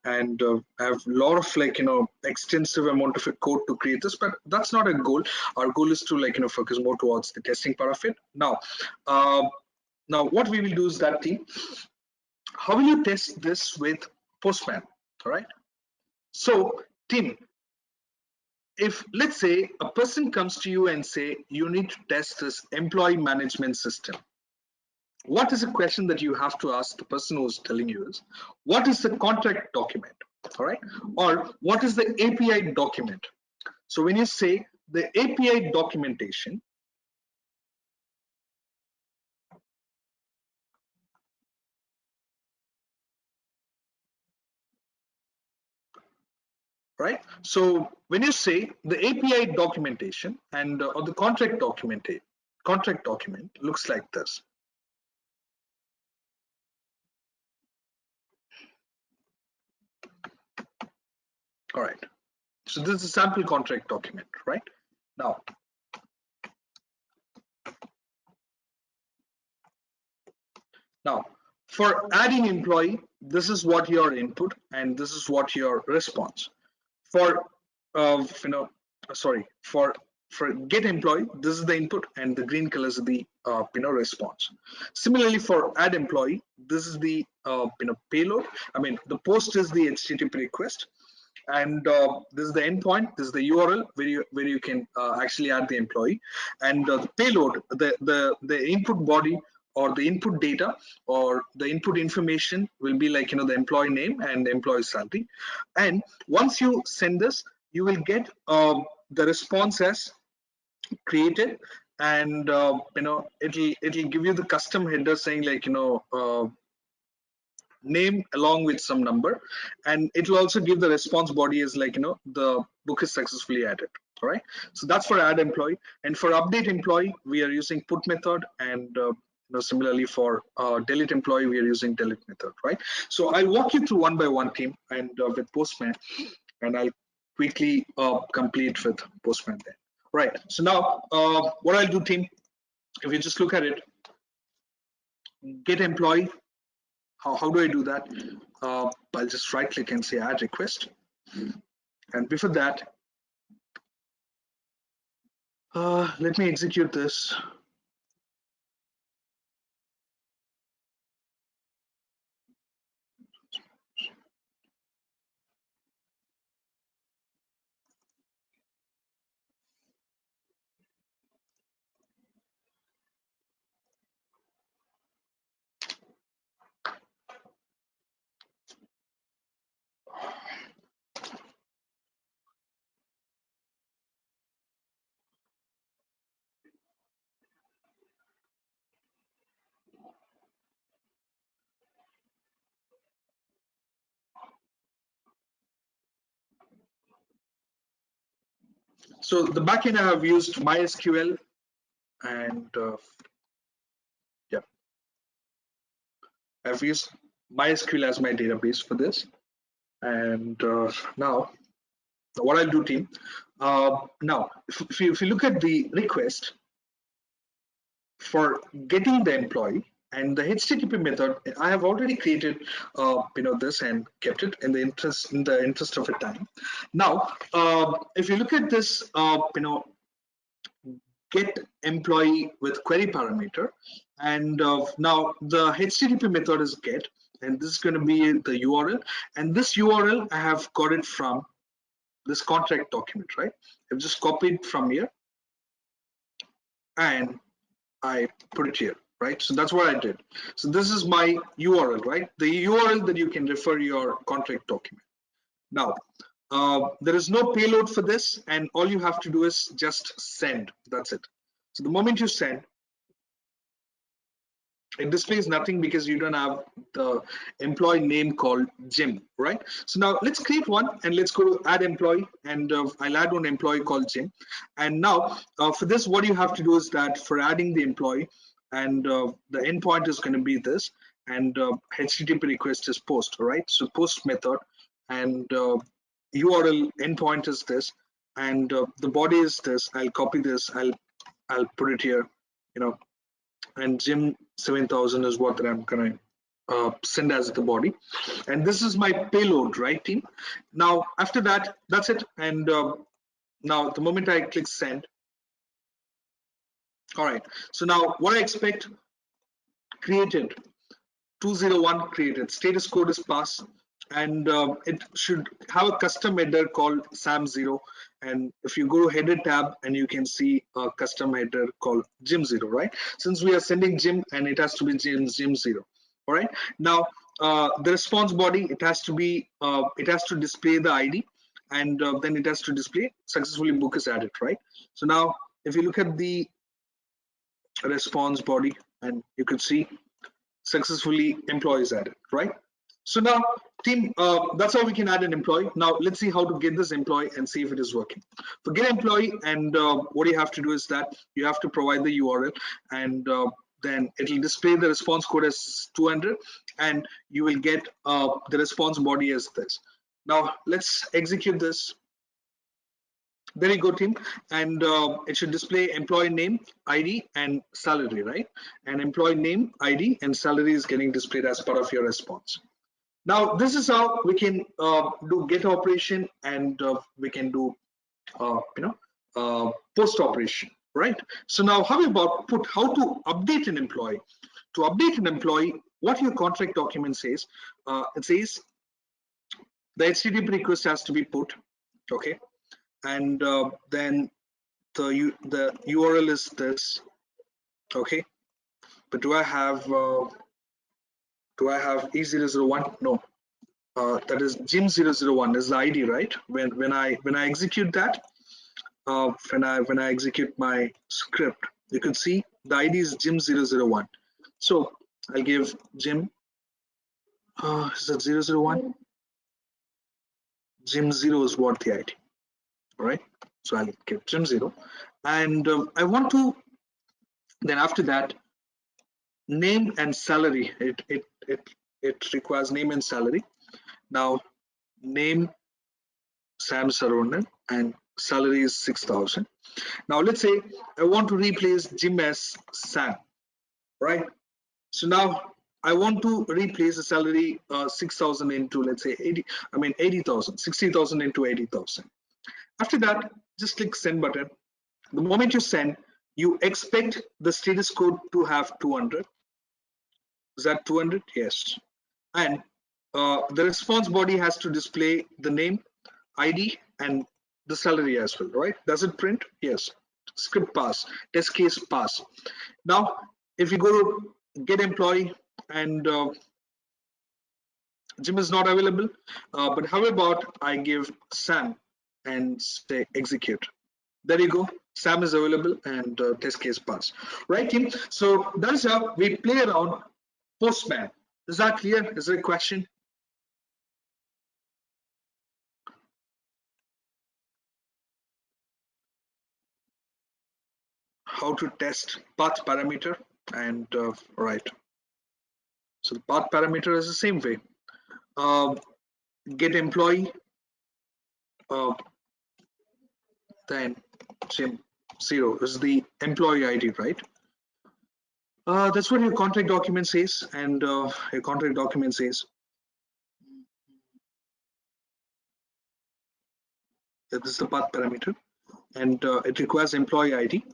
and I have a lot of, like, extensive amount of a code to create this, but that's not a goal. Our goal is to, like, focus more towards the testing part of it. Now what we will do is that, team, how will you test this with Postman? All right. So, team, if let's say a person comes to you and say you need to test this employee management system, what is a question that you have to ask the person who's telling you is, what is the contract document? All right. Or what is the API document? So when you say the API documentation, right? So when you say the API documentation and or the contract document looks like this. All right. So this is a sample contract document, right? Now, for adding employee, this is what your input and this is what your response. For for get employee, this is the input and the green color is the response. Similarly, for add employee, this is the payload. I mean, the post is the HTTP request, and this is the endpoint. This is the URL where you can actually add the employee, and the payload, the input body or the input data or the input information will be like, the employee name and the employee salary. And once you send this, you will get the response as created, and it'll give you the custom header saying, like, name along with some number, and it will also give the response body as, like, the book is successfully added. All right. So that's for add employee. And for update employee, we are using put method, and similarly for delete employee, we are using delete method, right? So I'll walk you through one by one, team, and with Postman, and I'll quickly complete with Postman then. Right. So now what I'll do, team, if you just look at it, get employee. How do I do that? I'll just right click and say add request. And before that, let me execute this. So the backend, I have used MySQL, and yeah. I've used MySQL as my database for this. And now what I'll do, team, now if you look at the request for getting the employee and the HTTP method, I have already created this and kept it in the interest of a time. Now if you look at this get employee with query parameter, and now the HTTP method is get, and this is going to be the URL, and this URL I have got it from this contract document, right? I've just copied from here and I put it here, right? So that's what I did. So this is my URL, right? The URL that you can refer your contract document. Now, there is no payload for this, and all you have to do is just send. That's it. So the moment you send, it displays nothing because you don't have the employee name called Jim, right? So now let's create one and let's go to add employee, and I'll add one employee called Jim. And now for this, what you have to do is that for adding the employee, and the endpoint is going to be this, and HTTP request is post, right? So post method, and URL endpoint is this, and the body is this. I'll copy this. I'll put it here, and Jim 7000 is what I'm gonna send as the body, and this is my payload, right, team? Now after that, that's it. And now the moment I click send, all right, so now what I expect, created 201, created status code is passed, and it should have a custom header called Sam0. And if you go to header tab, and you can see a custom header called Jim0, right? Since we are sending Jim, and it has to be Jim0. All right. Now the response body, it has to display the ID, and then it has to display successfully book is added, right? So now if you look at the response body, and you could see successfully employees added, right? So now team, that's how we can add an employee. Now let's see how to get this employee and see if it is working. For get employee, and what you have to do is that you have to provide the URL, and then it will display the response code as 200, and you will get the response body as this. Now let's execute this. There you go, team, and it should display employee name, ID, and salary, right? And employee name, ID, and salary is getting displayed as part of your response. Now this is how we can do get operation, and we can do post operation, right? So now how about how to update an employee? To update an employee, what your contract document says, it says the HTTP request has to be put, okay, and then the URL is this, okay. But do I have E001? No, that is Jim001 is the ID, right? When I execute that, when I execute my script, you can see the ID is Jim001. So I'll give Jim. Is that 001? Jim0 is what the ID, all right? So I'll give Jim0, and I want to. Then after that, name and salary. It requires name and salary. Now name Sam Saravanan, and salary is 6,000. Now let's say I want to replace Jim as Sam, right? So now I want to replace the salary 6,000 into, let's say 80,000, 60,000 into 80,000. After that, just click send button. The moment you send, you expect the status code to have 200. Is that 200? Yes. And the response body has to display the name, ID, and the salary as well, right? Does it print? Yes. Script pass, test case pass. Now, if you go to get employee, and Jim is not available, but how about I give Sam and say execute? There you go. Sam is available, and test case pass. Right, team? So that's how we play around Postman. Is that clear? Is there a question? How to test path parameter, and right. So the path parameter is the same way. Get employee, then same 0 is the employee ID, right? That's what your contract document says, and your contract document says that this is the path parameter, and it requires employee ID,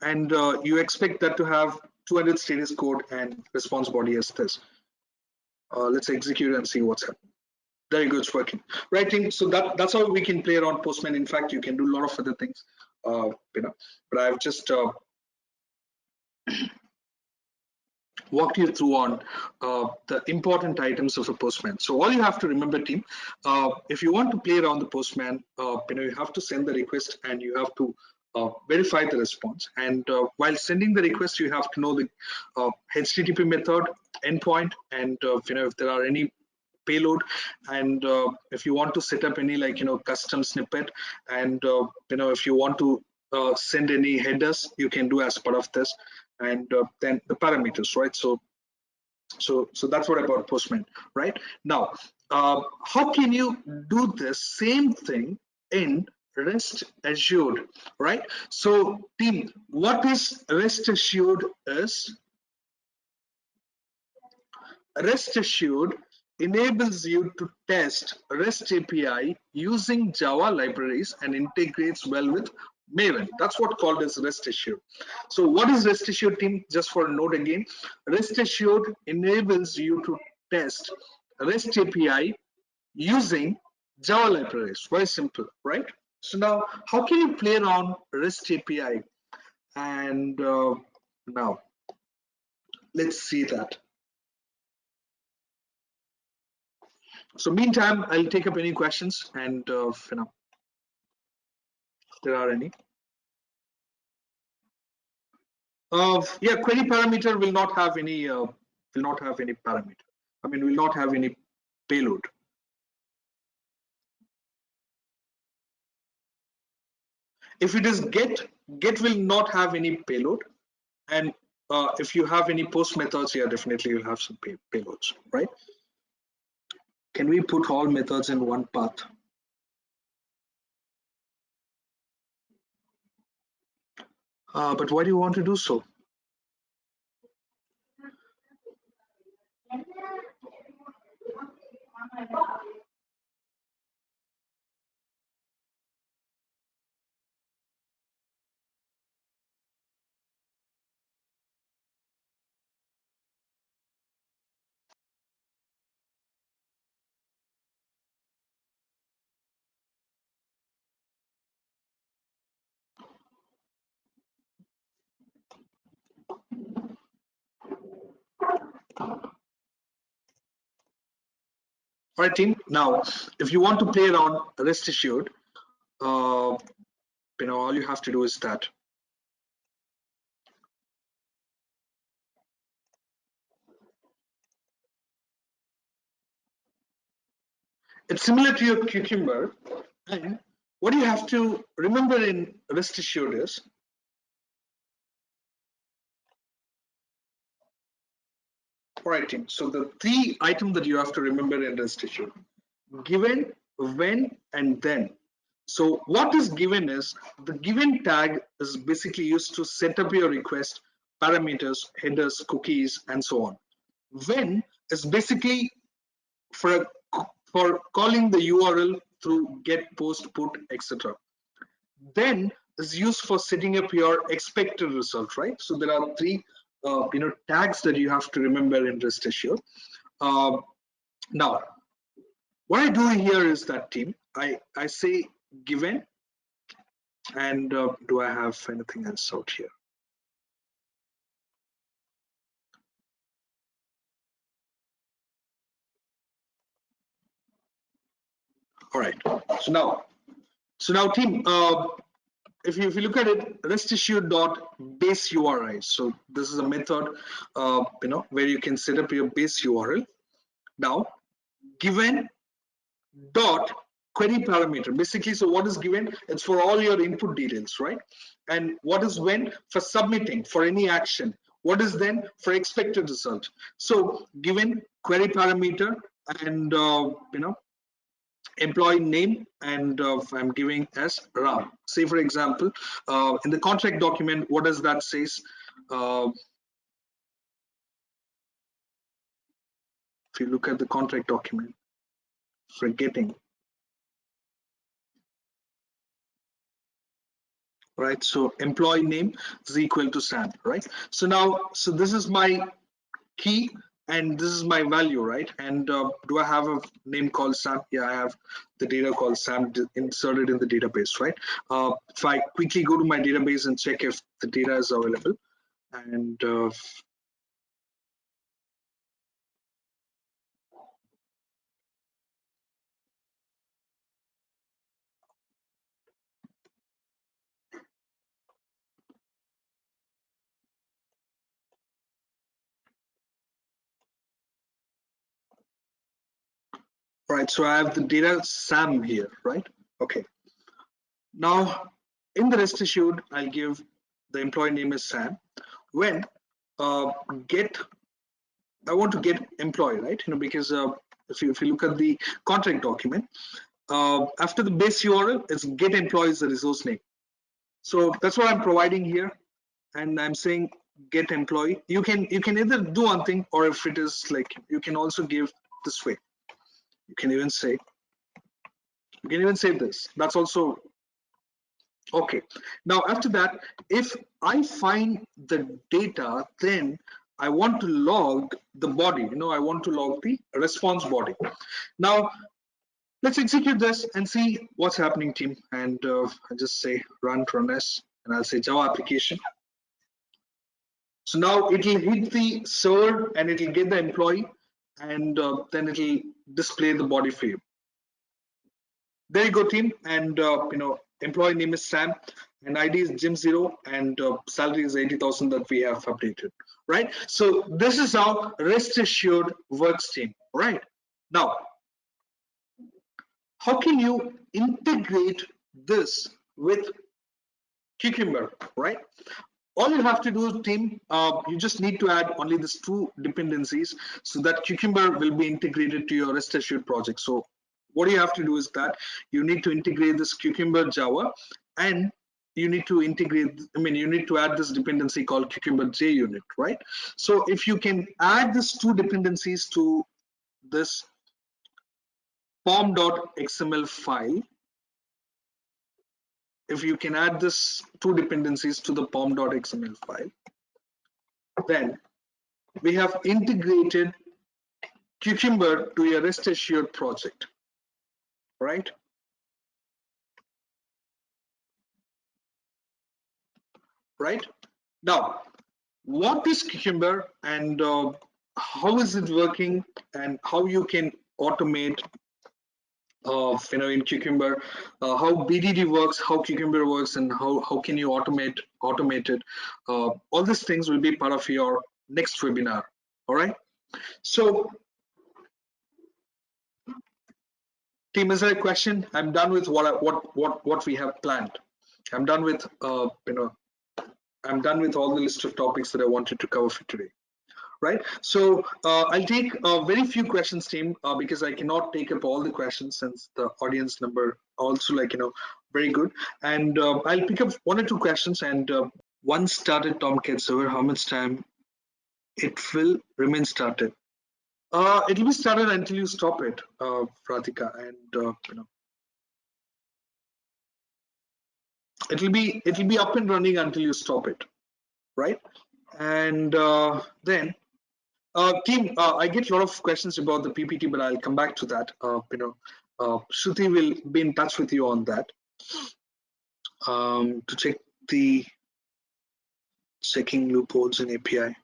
and you expect that to have 200 status code and response body as this. Let's execute and see what's happening. Very good, it's working. Right, team. So that's how we can play around Postman. In fact, you can do a lot of other things, but I've just walked you through on the important items of a Postman. So all you have to remember, team, if you want to play around the Postman, you have to send the request and you have to verify the response. And while sending the request, you have to know the HTTP method, endpoint, and if there are any payload, and if you want to set up any custom snippet, and if you want to send any headers, you can do as part of this, and then the parameters, right? So that's what about Postman, right? Now how can you do the same thing in REST Assured, right? So team, what is REST Assured is REST Assured enables you to test REST API using Java libraries and integrates well with Maven. That's what called as REST Assured. So what is REST Assured, team? Just for a note again, REST Assured enables you to test REST API using Java libraries. Very simple, right? So now, how can you play around REST API? And now, let's see that. So meantime, I'll take up any questions, and if there are any. Yeah, query parameter will not have any parameter. I mean, will not have any payload. If it is get will not have any payload, and if you have any post methods, yeah, definitely you'll have some payloads, right? Can we put all methods in one path? But why do you want to do so? All right, team. Now, if you want to play around REST Assured, all you have to do is that. It's similar to your Cucumber, and what you have to remember in REST Assured is all right, team. So the three items that you have to remember in REST Assured: given, when, and then. So what is given is the given tag is basically used to set up your request, parameters, headers, cookies, and so on. When is basically for calling the URL through get, post, put, etc. Then is used for setting up your expected result, right? So there are three tags that you have to remember in REST Assured. Now, what I do here is that, team, I say given, and do I have anything else out here? All right. So now, team, if you look at it, REST Assured dot base URI. So this is a method, where you can set up your base URL. Now, given dot query parameter. Basically, so what is given? It's for all your input details, right? And what is when? For submitting, for any action. What is then for expected result? So given query parameter and employee name, and I'm giving as Ram. Say for example, in the contract document, what does that says? If you look at the contract document, forgetting, right? So employee name is equal to Sam, right? So now, so this is my key and this is my value, right? And do I have a name called Sam? Yeah, I have the data called Sam inserted in the database, right? If I quickly go to my database and check if the data is available, and right, so I have the data Sam here, right? Okay. Now, in the rest assured, I'll give the employee name is Sam. When get, I want to get employee, right? Because if you look at the contract document, after the base URL, it's get employee is the resource name. So that's what I'm providing here, and I'm saying get employee. You can either do one thing, or if it is like, you can also give this way. You can even say this. That's also okay. Now after that, if I find the data, then I want to log the body. I want to log the response body. Now let's execute this and see what's happening, team. And I just say run s, and I'll say Java application. So now it will hit the server and it will get the employee, and then it will display the body for you. There you go, team. And employee name is Sam, and ID is Jim0, and salary is 80,000 that we have updated, right? So this is how rest assured works, team. Right now, how can you integrate this with Cucumber, right? All you have to do, team, you just need to add only these two dependencies so that Cucumber will be integrated to your rest assured project. So what you have to do is that you need to integrate this Cucumber Java, and you need to integrate, you need to add this dependency called Cucumber JUnit, right? So if you can add these two dependencies to this pom.xml file, if you can add this two dependencies to the pom.xml file, then we have integrated Cucumber to your rest assured project, right? Right now, what is Cucumber, and how is it working, and how you can automate in Cucumber, how BDD works, how Cucumber works, and how can you automate it. All these things will be part of your next webinar. All right. So, team, is there a question? I'm done with what we have planned. I'm done with I'm done with all the list of topics that I wanted to cover for today. Right, so I'll take very few questions, team, because I cannot take up all the questions since the audience number also very good, and I'll pick up one or two questions. And once started Tomcat server, how much time it will remain started? It will be started until you stop it, Pratika, and it will be up and running until you stop it, right? And then team, I get a lot of questions about the PPT, but I'll come back to that. Shruti will be in touch with you on that to check the checking loopholes in API.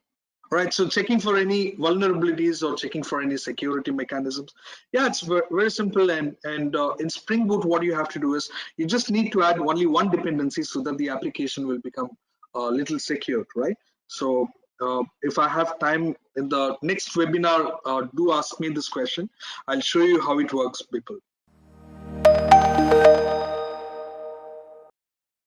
Right, so checking for any vulnerabilities or checking for any security mechanisms. Yeah, it's very simple. And in Spring Boot, what you have to do is you just need to add only one dependency so that the application will become a little secured, right? So if I have time in the next webinar, do ask me this question. I'll show you how it works, people.